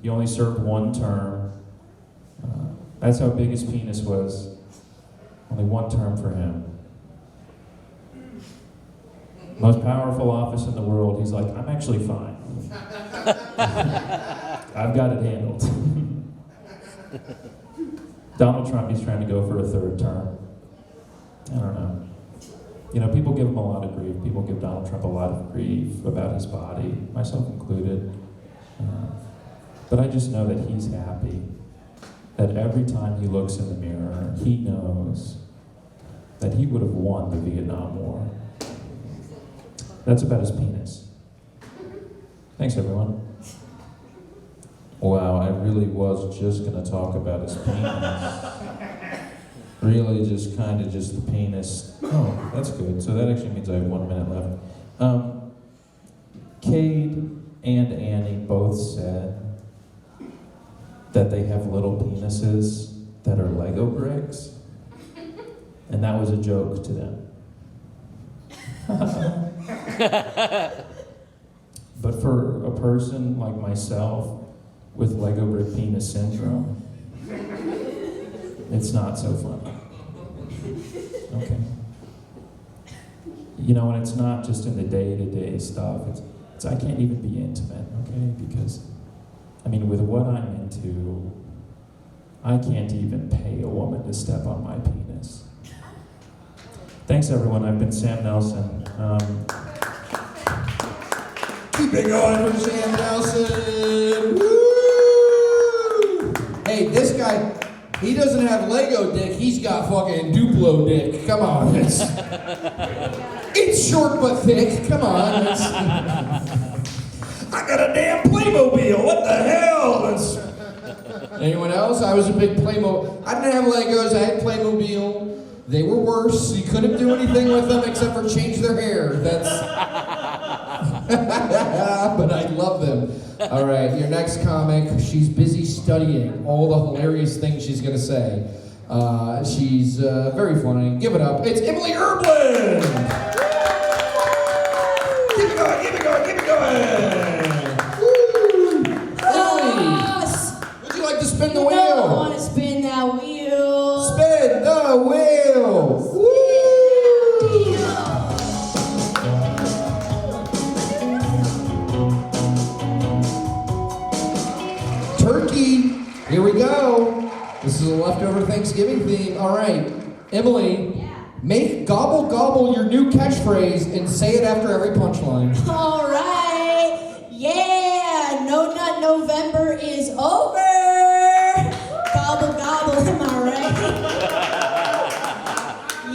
C: He only served 1 term. That's how big his penis was. Only 1 term for him. Most powerful office in the world. He's like, I'm actually fine. I've got it handled. Donald Trump, he's trying to go for a 3rd term. I don't know. People give him a lot of grief. People give Donald Trump a lot of grief about his body, myself included. But I just know that he's happy. That every time he looks in the mirror, he knows that he would have won the Vietnam War. That's about his penis. Thanks, everyone. Wow, I really was just going to talk about his penis. Really just kind of just the penis. Oh, that's good. So that actually means I have 1 minute left. Cade and Annie both said that they have little penises that are Lego bricks. And that was a joke to them. But for a person like myself with Lego brick penis syndrome, it's not so funny. Okay. And it's not just in the day-to-day stuff. It's I can't even be intimate, okay? Because, with what I'm into, I can't even pay a woman to step on my penis. Thanks, everyone. I've been Sam Nelson.
A: Keep it going for Sam Nelson. Woo! Hey, this guy, he doesn't have Lego trio dick, he's got fucking Duplo dick. Come on. It's short but thick. Come on. I got a damn Playmobil. What the hell? Anyone else? I was a big Playmobil. I didn't have Legos. I had Playmobil. They were worse. You couldn't do anything with them except for change their hair. That's. But I love them. All right, your next comic. She's busy studying all the hilarious things she's gonna say. She's very funny. Give it up. It's Emilie Erbland. Keep it going. Keep it going. Keep it going. Woo. Emilie, would you like to spin the wheel?
J: I want to spin that wheel.
A: Spin the wheel. Woo. Turkey. Here we go. This is a leftover Thanksgiving theme. All right, Emilie, make gobble gobble your new catchphrase and say it after every punchline.
J: All right. Yeah, No Nut November is over. Gobble gobble, am I right?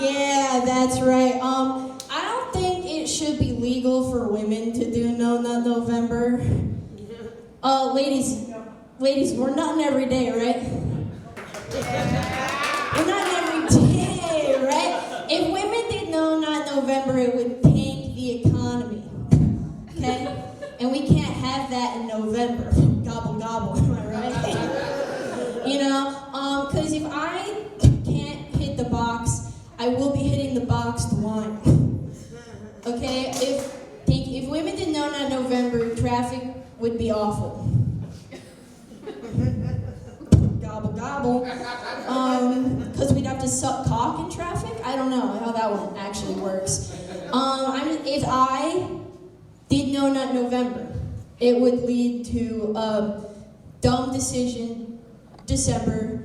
J: Yeah, that's right. I don't think it should be legal for women to do No Nut November. Ladies, we're nutting every day, right? We're nutting every day, right? If women did No Nut November, it would tank the economy, okay? And we can't have that in November. Gobble, gobble, am I right? You know, because if I can't hit the box, I will be hitting the boxed wine, okay? If women did No Nut November, traffic would be awful. Gobble, gobble. Because we'd have to suck cock in traffic? I don't know how that one actually works. If I did No Nut November, it would lead to dumb decision December,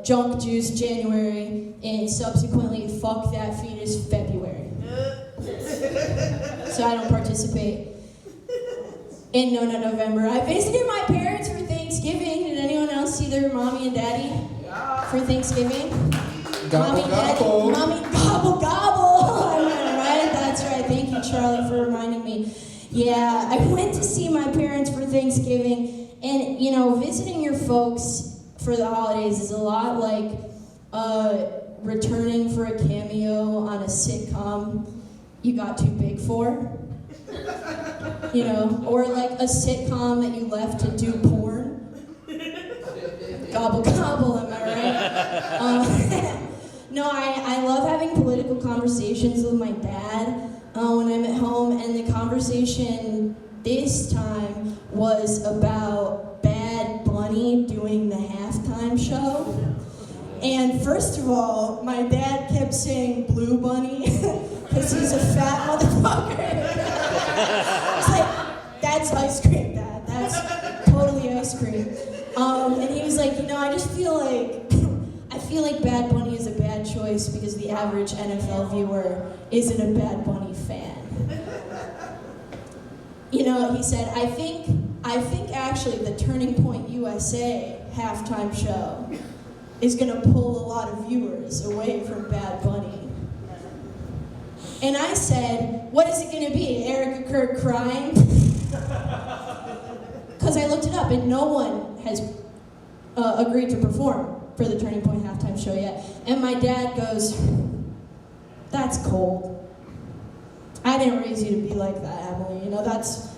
J: junk juice January, and subsequently fuck that fetus February. So I don't participate in No Nut November. I visited my parents for Thanksgiving. Did anyone else see their mommy and daddy for Thanksgiving?
A: Gobble, gobble.
J: Mommy, gobble, gobble. Am I right? That's right. Thank you, Charlie, for reminding me. Yeah, I went to see my parents for Thanksgiving, and you know, visiting your folks for the holidays is a lot like returning for a cameo on a sitcom you got too big for. You know, or like a sitcom that you left to do porn. Gobble, gobble, am I right? No, I love having political conversations with my dad when I'm at home, and the conversation this time was about Bad Bunny doing the halftime show. And first of all, my dad kept saying Blue Bunny because he's a fat motherfucker. It's like, that's ice cream, Dad. That's totally ice cream. And he was like, you know, I just feel like Bad Bunny is a bad choice because the average NFL viewer isn't a Bad Bunny fan. You know, he said, I think actually the Turning Point USA halftime show is gonna pull a lot of viewers away from Bad Bunny. And I said, what is it gonna be, Erica Kirk crying? Because I looked it up and no one has agreed to perform for the Turning Point halftime show yet. And my dad goes, that's cold. I didn't raise you to be like that, Emily. You know, that's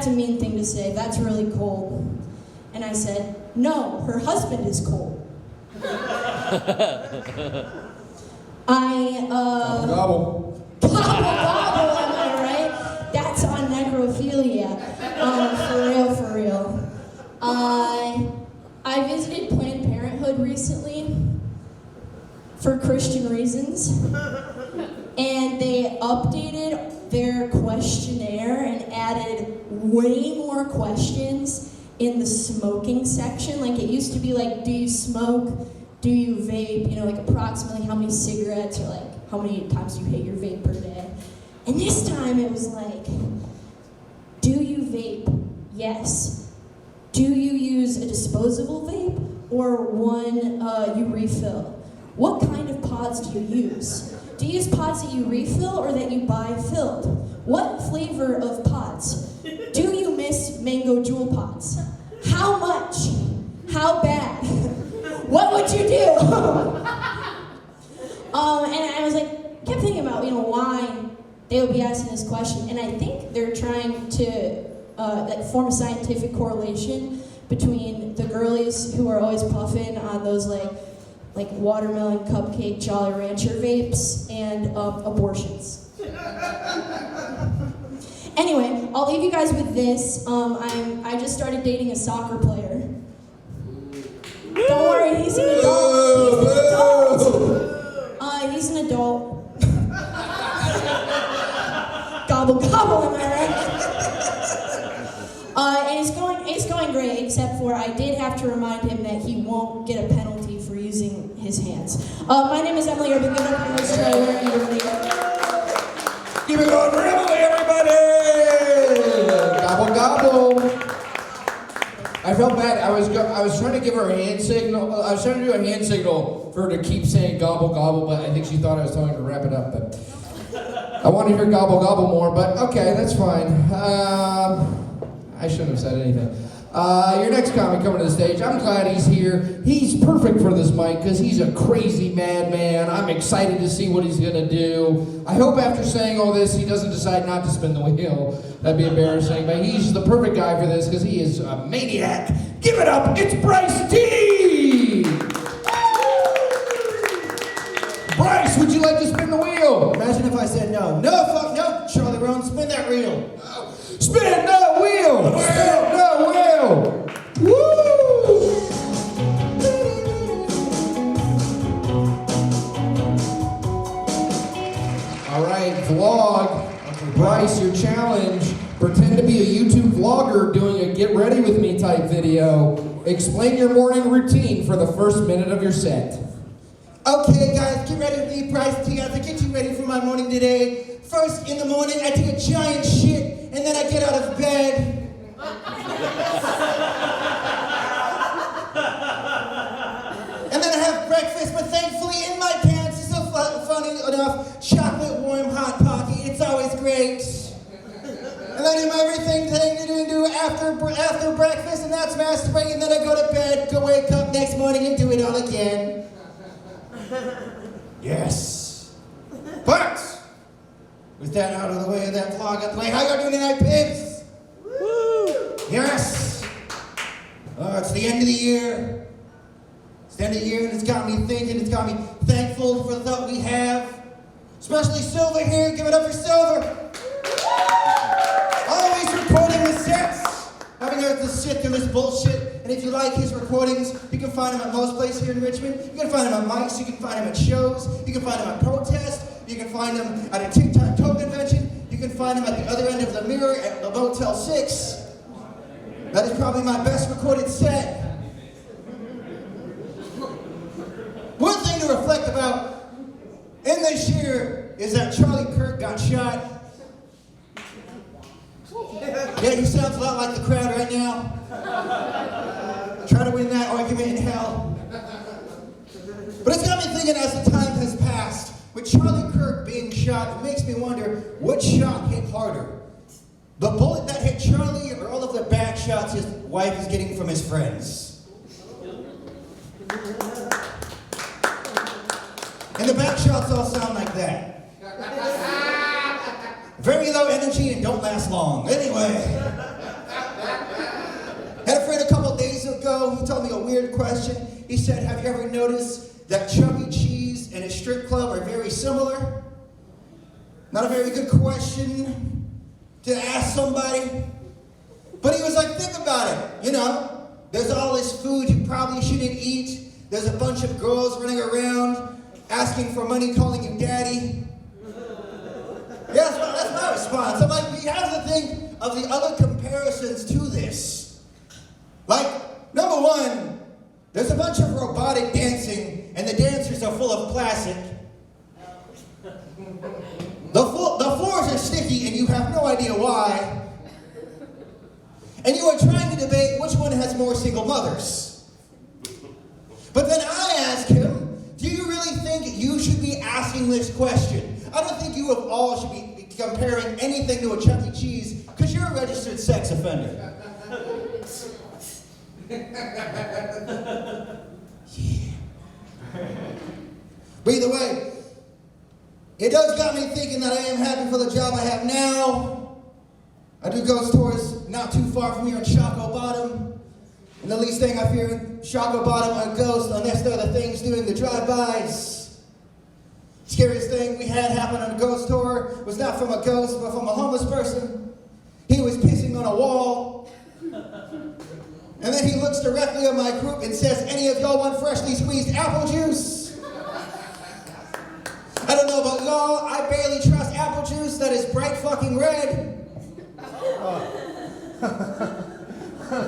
J: a mean thing to say. That's really cold. And I said, no, her husband is cold.
A: Gobble, gobble.
J: Gobble, gobble, am I right? That's on necrophilia. For real. I visited Planned Parenthood recently for Christian reasons, and they updated their questionnaire and added way more questions in the smoking section. Like, it used to be like, do you smoke? Do you vape? You know, like approximately how many cigarettes or like how many times you hit your vape per day. And this time it was like, do you vape? Yes. Do you use a disposable vape or one you refill? What kind of pods do you use? Do you use pods that you refill or that you buy filled? What flavor of pods? Do you miss mango jewel pods? How much? How bad? What would you do? And I was like, kept thinking about, why they would be asking this question. And I think they're trying to form a scientific correlation between the girlies who are always puffing on those like watermelon cupcake Jolly Rancher vapes and abortions. Anyway, I'll leave you guys with this. I just started dating a soccer player. Don't worry, he's an adult. He's an adult. Gobble gobble, am I right? And it's going great, except for I did have to remind him that he won't get a penalty for using his hands. My name is Emilie Erbland. Give it up for Mr.
A: Keep it going for Emilie, everybody! Gobble gobble. I felt bad. I was trying to give her a hand signal. I was trying to do a hand signal for her to keep saying gobble gobble, but I think she thought I was telling her to wrap it up. But I wanted to hear gobble gobble more. But okay, that's fine. I shouldn't have said anything. Your next comic coming to the stage. I'm glad he's here. He's perfect for this mic because he's a crazy madman. I'm excited to see what he's gonna do. I hope after saying all this, he doesn't decide not to spin the wheel. That'd be embarrassing, but he's the perfect guy for this because he is a maniac. Give it up, it's Bryce T! Bryce, would you like to spin the wheel?
K: Imagine if I said no. No, fuck no, Charlie Brown, spin that reel.
A: Spin the wheel! Spin the wheel! Woo! All right, vlog. Bryce, your challenge. Pretend to be a YouTube vlogger doing a get ready with me type video. Explain your morning routine for the first minute of your set.
K: Okay, guys, get ready with me, Bryce T. As I get you ready for my morning today. First, in the morning, I take a giant shit, and then I get out of bed. And then I have breakfast, but thankfully in my pants, it's so funny enough, chocolate warm hot pocket. It's always great. And then I do everything that I need to do after breakfast, and that's masturbate, and then I go to bed, go wake up next morning and do it all again. Yes. But with that out of the way, that vlog out of the way, how y'all doing tonight, pigs? Woo! Yes. It's the end of the year. It's the end of the year, and it's got me thinking. It's got me thankful for what we have. Especially Silver here. Give it up for Silver. Always recording the sets. Having to sit through this bullshit. And if you like his recordings, you can find him at most places here in Richmond. You can find him at mics. You can find him at shows. You can find him at protests. You can find him at a tic-tac-toe convention. You can find him at the other end of the mirror at the Motel 6. That is probably my best recorded set. One thing to reflect about in this year is that Charlie Kirk got shot. Yeah, he sounds a lot like the crowd right now. Try to win that argument in hell. But it's got me thinking as the time has passed, with Charlie Kirk being shot, it makes me wonder, what shot hit harder? The bullet that hit Charlie or all of the back shots his wife is getting from his friends? And the back shots all sound like that. Very low energy and don't last long. Anyway. Had a friend a couple days ago, he told me a weird question. He said, have you ever noticed that Chuck E. Cheese and a strip club are very similar? Not a very good question to ask somebody. But he was like, think about it. There's all this food you probably shouldn't eat. There's a bunch of girls running around asking for money, calling you daddy. Yeah, that's my response. I'm like, we have to think of the other comparisons to this. Like, number one, there's a bunch of robotic dancing, and the dancers are full of plastic. The floors are sticky, and you have no idea why. And you are trying to debate which one has more single mothers. But then I ask him, do you really think you should be asking this question? I don't think you of all should be comparing anything to a Chuck E. Cheese, because you're a registered sex offender. Yeah. But either way, it does got me thinking that I am happy for the job I have now. I do ghost tours not too far from here in Shockoe Bottom. And the least thing I fear in Shockoe Bottom are ghosts, unless they're the things doing the drive-bys. Scariest thing we had happen on a ghost tour was not from a ghost, but from a homeless person. He was pissing on a wall. And then he looks directly at my group and says, any of y'all want freshly squeezed apple juice? I don't know about y'all, I barely trust apple juice that is bright fucking red. I'm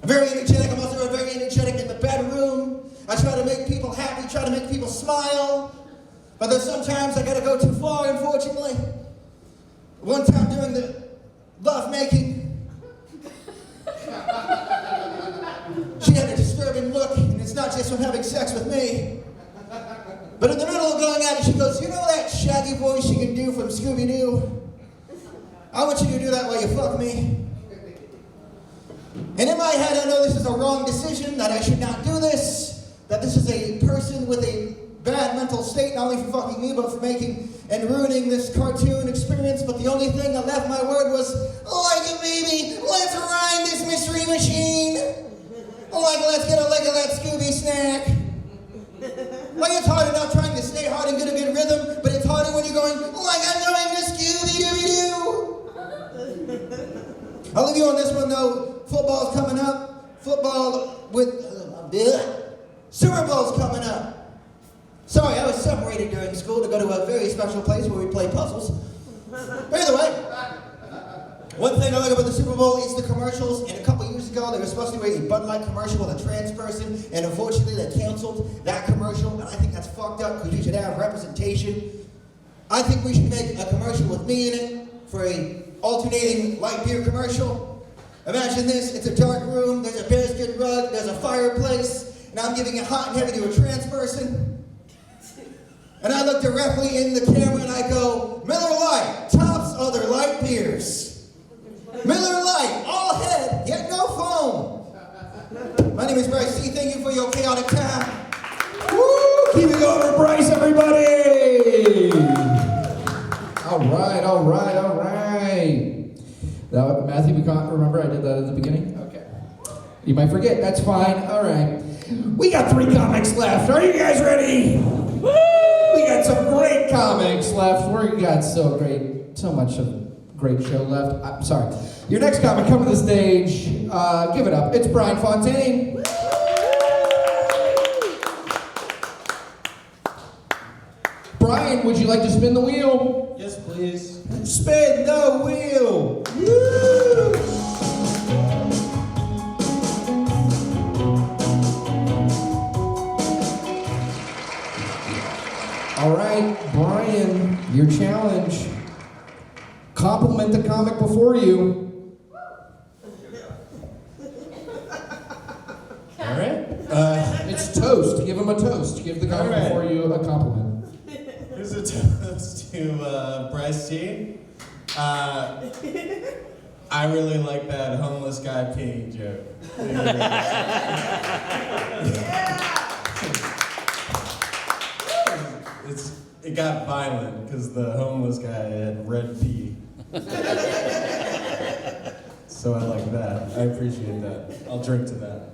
K: very energetic. I'm also very energetic in the bedroom. I try to make people happy, try to make people smile. But there's sometimes I gotta go too far, unfortunately. One time during the lovemaking, she had a disturbing look, and it's not just from having sex with me. But in the middle of going at it, she goes, you know that shaggy voice you can do from Scooby-Doo? I want you to do that while you fuck me. And in my head, I know this is a wrong decision, that I should not do this, that this is a person with a bad mental state, not only for fucking me, but for making and ruining this cartoon experience. But the only thing that left my word was, like it, baby, let's rhyme this mystery machine. Like, let's get a leg of that Scooby snack. Like, it's hard enough trying to stay hard and get a good rhythm, but it's harder when you're going, like, I'm doing the Scooby-Dooby-Doo. I'll leave you on this one, though. Football's coming up. Football with... Super Bowl's coming up. Sorry, I was separated during school to go to a very special place where we play puzzles. But either way, one thing I like about the Super Bowl is the commercials. And a couple years ago, they were supposed to do a Bud Light commercial with a trans person, and unfortunately, they canceled that commercial. And I think that's fucked up because we should have representation. I think we should make a commercial with me in it for a alternating light beer commercial. Imagine this: it's a dark room. There's a bearskin rug. There's a fireplace, and I'm giving it hot and heavy to a trans person. And I look directly in the camera and I go, Miller Lite tops other light beers. Miller Lite, all head, yet no foam. My name is Bryce T. Thank you for your chaotic time.
A: Woo! Keep it going, Bryce, everybody! All right, all right, all right. Now, Matthew, we can't remember I did that at the beginning? Okay. You might forget, that's fine. All right. We got 3 comics left. Are you guys ready? Woo! We got some great comics left. We got so much of a great show left. I'm sorry. Your next comic coming to the stage. Give it up. It's Bryan Fountain. Bryan, would you like to spin the wheel?
F: Yes, please.
A: Spin the wheel. Woo! All right, Bryan, your challenge. Compliment the comic before you.
F: All right.
A: It's toast. Give him a toast. Give the comic before you a compliment.
F: Here's a toast to Bryce T. I really like that homeless guy peeing joke. It got violent because the homeless guy had red pee. So I like that. I appreciate that. I'll drink to that.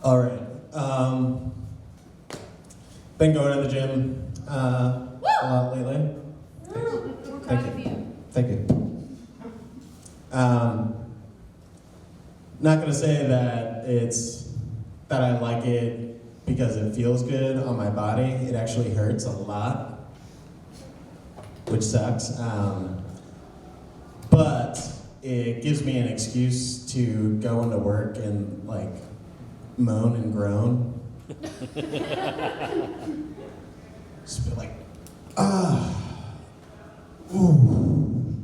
F: All right. Been going to the gym a lot lately. Thank you. Thank you. Not gonna say that that I like it because it feels good on my body. It actually hurts a lot, which sucks. But it gives me an excuse to go into work and like moan and groan. Just be like, ooh,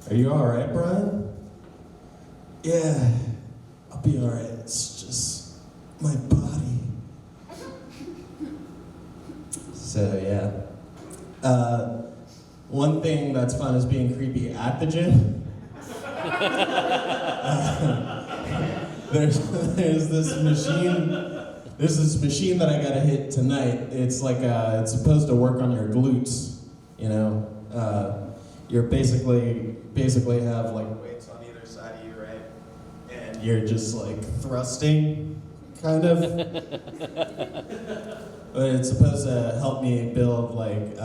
F: Are you all right, Bryan? Yeah, I'll be all right. It's just my body. So yeah. One thing that's fun is being creepy at the gym. There's this machine. There's this machine that I gotta hit tonight. It's like it's supposed to work on your glutes. You know, you're basically have like weights on either side of you, right? And you're just like thrusting, kind of. But it's supposed to help me build like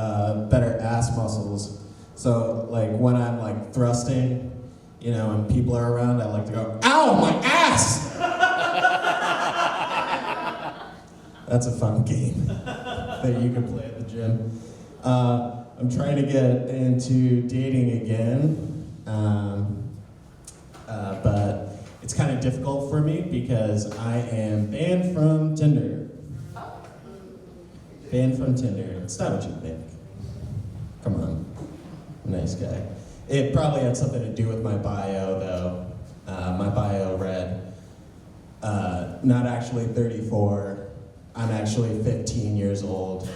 F: better ass muscles. So like when I'm like thrusting, you know, and people are around, I like to go, "Ow, my ass!" That's a fun game that you can play at the gym. I'm trying to get into dating again, but it's kind of difficult for me because I am banned from Tinder. Banned from Tinder. It's not what you think. Come on. Nice guy. It probably had something to do with my bio, though. My bio read, not actually 34, I'm actually 15 years old.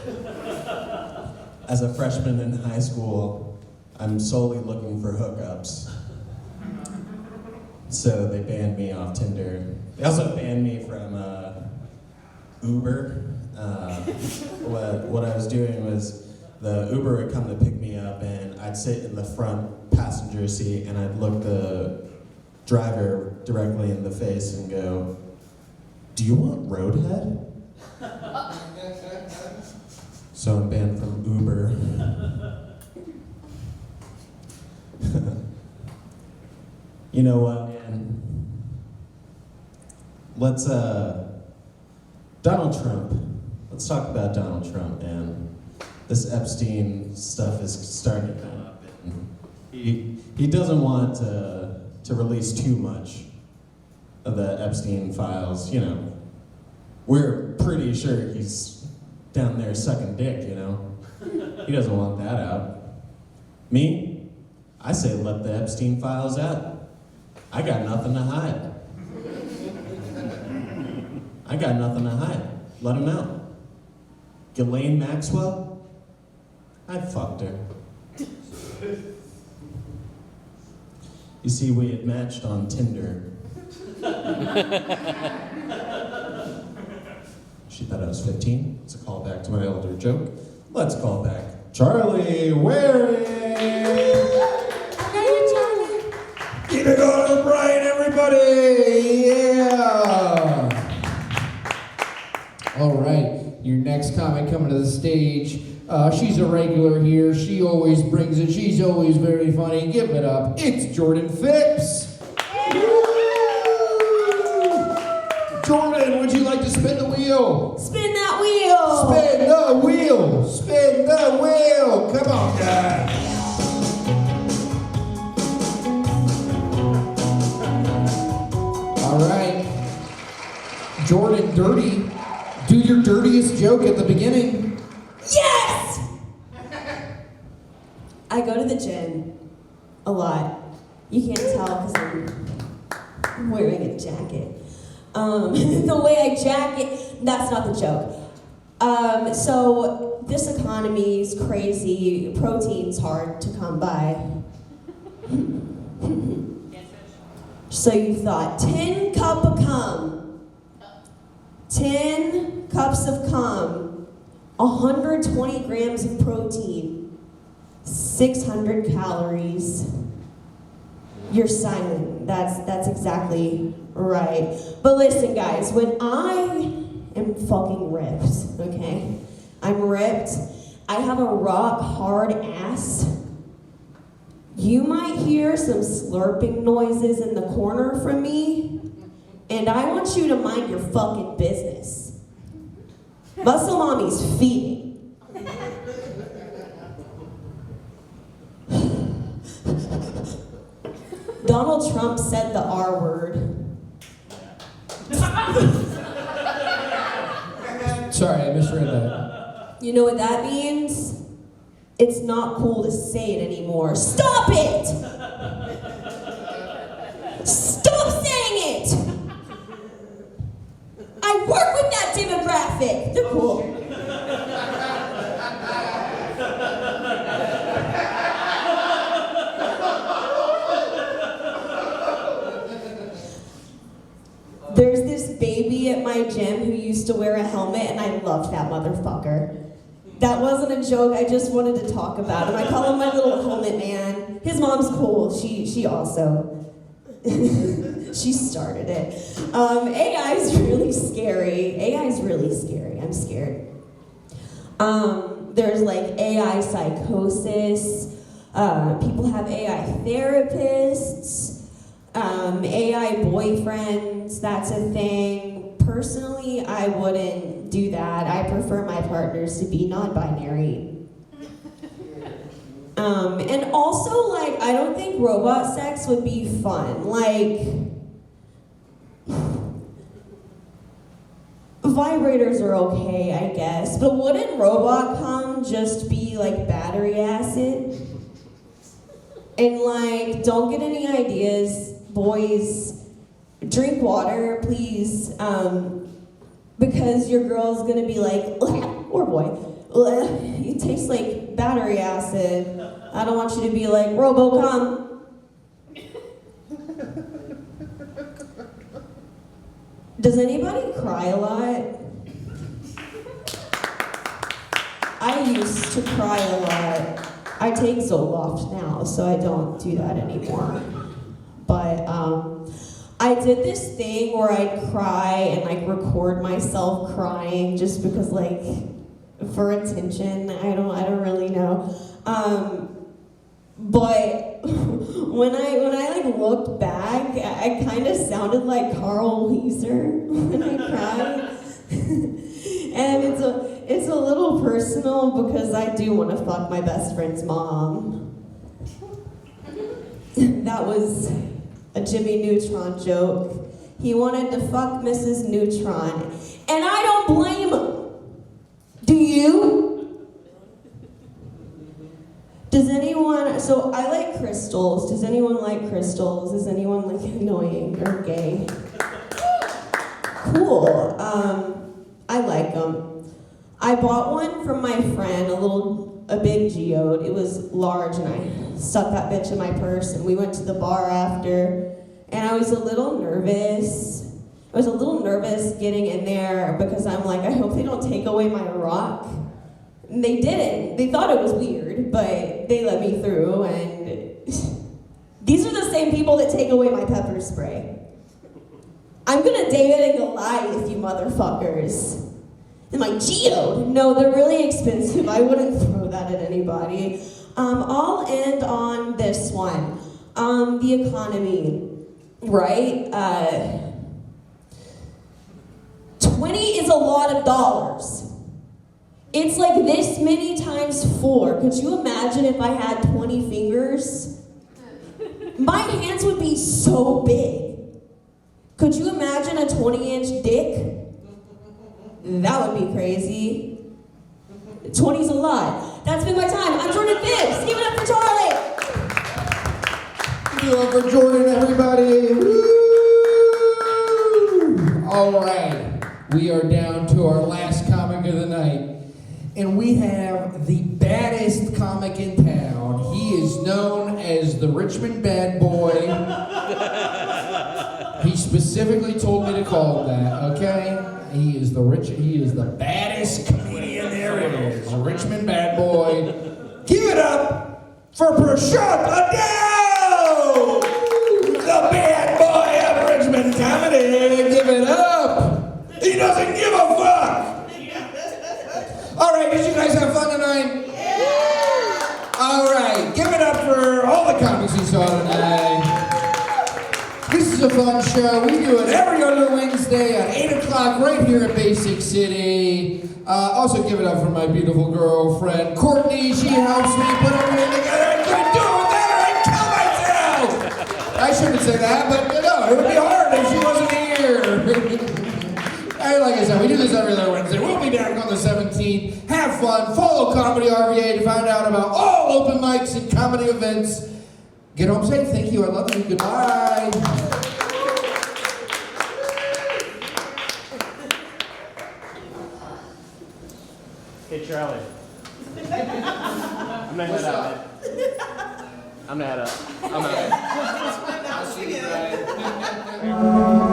F: As a freshman in high school, I'm solely looking for hookups. So they banned me off Tinder. They also banned me from Uber. What I was doing was the Uber would come to pick me up and I'd sit in the front passenger seat and I'd look the driver directly in the face and go, "Do you want Roadhead?" So I'm banned from Uber. You know what, man? Let's, Donald Trump. Let's talk about Donald Trump, man. This Epstein stuff is starting to come up. And he doesn't want to release too much of the Epstein files, you know. We're pretty sure he's down there sucking dick, you know. He doesn't want that out. Me? I say let the Epstein files out. I got nothing to hide. I got nothing to hide. Let him out. Ghislaine Maxwell? I fucked her. You see, we had matched on Tinder. She thought I was 15. It's a callback to my older joke. Let's call back Charlie Waring. Hey, Charlie. Keep it going, Bryan, everybody. Yeah.
A: All right, your next comic coming to the stage. She's a regular here. She always brings it. She's always very funny. Give it up. It's Jordan Phipps. Jordan, would you like to spin the wheel?
J: Spin that wheel!
A: Spin the wheel! Spin the wheel! Come on, guys. All right. Jordan Dirty, do your dirtiest joke at the beginning.
J: Yes! I go to the gym a lot. You can't tell because I'm wearing a jacket. The way I jacket, that's not the joke. So this economy is crazy. Protein's hard to come by. So you thought 10 cup of cum, 10 cups of cum, 120 grams of protein, 600 calories. You're silent. That's exactly right. But listen, guys, when I am fucking ripped, okay? I'm ripped. I have a rock hard ass. You might hear some slurping noises in the corner from me, and I want you to mind your fucking business. Muscle Mommy's feeding. Donald Trump said the R word.
A: Sorry, I misread that.
J: You know what that means? It's not cool to say it anymore. Stop it! Stop saying it! I work with that demographic. They're cool. There's this baby at my gym who used to wear a helmet, and I loved that motherfucker. That wasn't a joke, I just wanted to talk about him. I call him my little helmet man. His mom's cool, she also. She started it. AI's really scary. AI's really scary, I'm scared. There's like AI psychosis. People have AI therapists. AI boyfriends, that's a thing. Personally, I wouldn't do that. I prefer my partners to be non-binary. And also, like, I don't think robot sex would be fun. Like, vibrators are okay, I guess, but wouldn't robot cum just be like battery acid? And like, don't get any ideas, boys. Drink water, please, because your girl's gonna be like, or boy, it tastes like battery acid. I don't want you to be like, Robocom. Does anybody cry a lot? I used to cry a lot. I take Zoloft now, so I don't do that anymore. But I did this thing where I'd cry and like record myself crying just because like for attention. I don't really know. But when I like looked back, I kind of sounded like Carl Weiser when I cried. And it's a little personal because I do want to fuck my best friend's mom. That was a Jimmy Neutron joke. He wanted to fuck Mrs. Neutron, and I don't blame him. Do you? Does anyone, so I like crystals. Does anyone like crystals? Is anyone like annoying or gay? Cool. I like them. I bought one from my friend, a big geode. It was large, and I stuck that bitch in my purse, and we went to the bar after, and I was a little nervous. I was a little nervous getting in there because I'm like, I hope they don't take away my rock. And they didn't. They thought it was weird, but they let me through, and these are the same people that take away my pepper spray. I'm gonna David and Goliath, you motherfuckers. And my geode, no, they're really expensive. I wouldn't throw that at anybody. I'll end on this one. The economy, right? 20 is a lot of dollars. It's like this many times 4. Could you imagine if I had 20 fingers? My hands would be so big. Could you imagine a 20-inch dick? That would be crazy. 20's a lot. That's been my time. I'm Jordan Phibbs. Give it up for Charlie.
A: Give it up for Jordan, everybody. Woo! All right. We are down to our last comic of the night. And we have the baddest comic in town. He is known as the Richmond Bad Boy. He specifically told me to call him that, okay? He is the baddest comedian there is. Richmond Bad Boy. Give it up for Prashant Adele! The bad boy of Richmond comedy. Give it up. He doesn't give a fuck. All right, did you guys have fun tonight? Yeah! All right, give it up for all the comics you saw tonight. This is a fun show. We do it every other Wednesday at 8 o'clock right here at Basic City. Also give it up for my beautiful girlfriend, Courtney. She helps me put everything together. I couldn't do it without her. I'd kill myself. I shouldn't say that, but no, it would be hard if she wasn't here. Hey, like I said, we do this every other Wednesday. We'll be back on the 17th. Have fun. everyone, follow Comedy RVA to find out about all open mics and comedy events. Get home safe. Thank you. I love you. Goodbye.
L: Hey, Charlie. I'm gonna head out, man. I'm gonna head out. I'm out.
A: I'll see you, Brian.